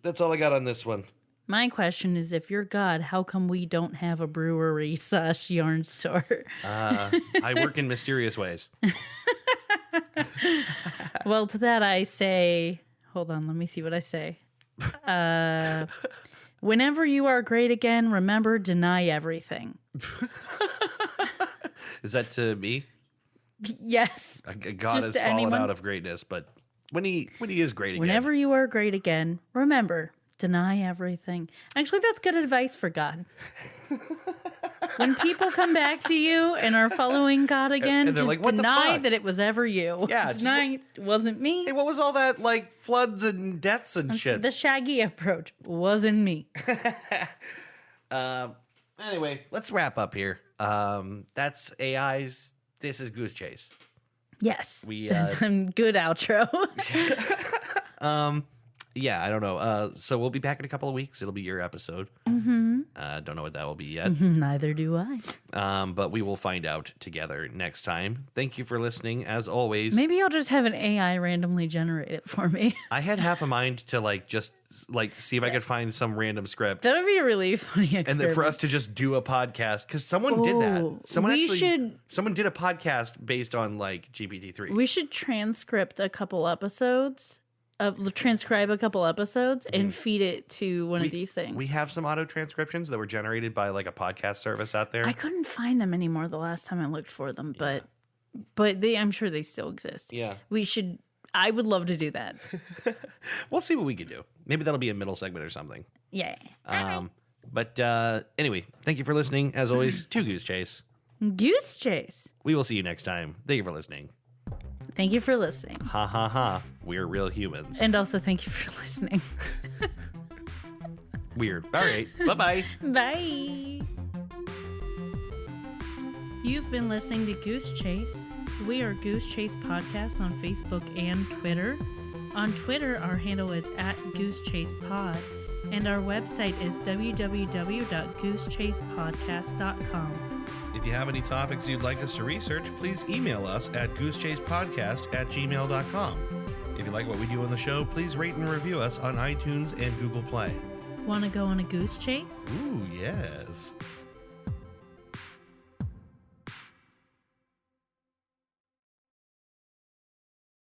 A: That's all I got on this one.
B: My question is, if you're God, how come we don't have a brewery / yarn store?
A: I work in mysterious ways.
B: Well, to that I say, hold on, let me see what I say. Whenever you are great again, remember, deny everything.
A: Is that to me?
B: Yes.
A: God has fallen out of greatness, but when he is great again.
B: Whenever you are great again, remember, deny everything. Actually, that's good advice for God. When people come back to you and are following God again,
A: and
B: just
A: like, what
B: deny that it was ever you.
A: Yeah,
B: deny it wasn't me.
A: Hey, what was all that like floods and deaths and shit?
B: The Shaggy approach wasn't me.
A: Anyway, let's wrap up here. That's AI's. This is Goose Chase.
B: Yes.
A: We
B: good outro.
A: Yeah, I don't know. So we'll be back in a couple of weeks. It'll be your episode. Don't know what that will be yet.
B: Neither do I.
A: But we will find out together next time. Thank you for listening, as always.
B: Maybe I'll just have an AI randomly generate it for me.
A: I had half a mind to just see if I could find some random script.
B: That would be a really funny experiment.
A: And then for us to just do a podcast, because someone did that. Someone did a podcast based on GPT-3.
B: We should transcribe a couple episodes and feed it to one of these things.
A: We have some auto transcriptions that were generated by a podcast service out there.
B: I couldn't find them anymore the last time I looked for them, but I'm sure they still exist.
A: Yeah.
B: I would love to do that.
A: We'll see what we can do. Maybe that'll be a middle segment or something.
B: Yeah.
A: But anyway, thank you for listening. As always, to Goose Chase.
B: Goose Chase.
A: We will see you next time. Thank you for listening.
B: Thank you for listening.
A: Ha ha ha. We're real humans.
B: And also thank you for listening.
A: Weird. All right. Bye-bye.
B: Bye. You've been listening to Goose Chase. We are Goose Chase Podcast on Facebook and Twitter. On Twitter, our handle is @GooseChasePod, and our website is www.goosechasepodcast.com.
A: If you have any topics you'd like us to research, please email us at goosechasepodcast@gmail.com. If you like what we do on the show, please rate and review us on iTunes and Google Play.
B: Want to go on a goose chase?
A: Ooh, yes.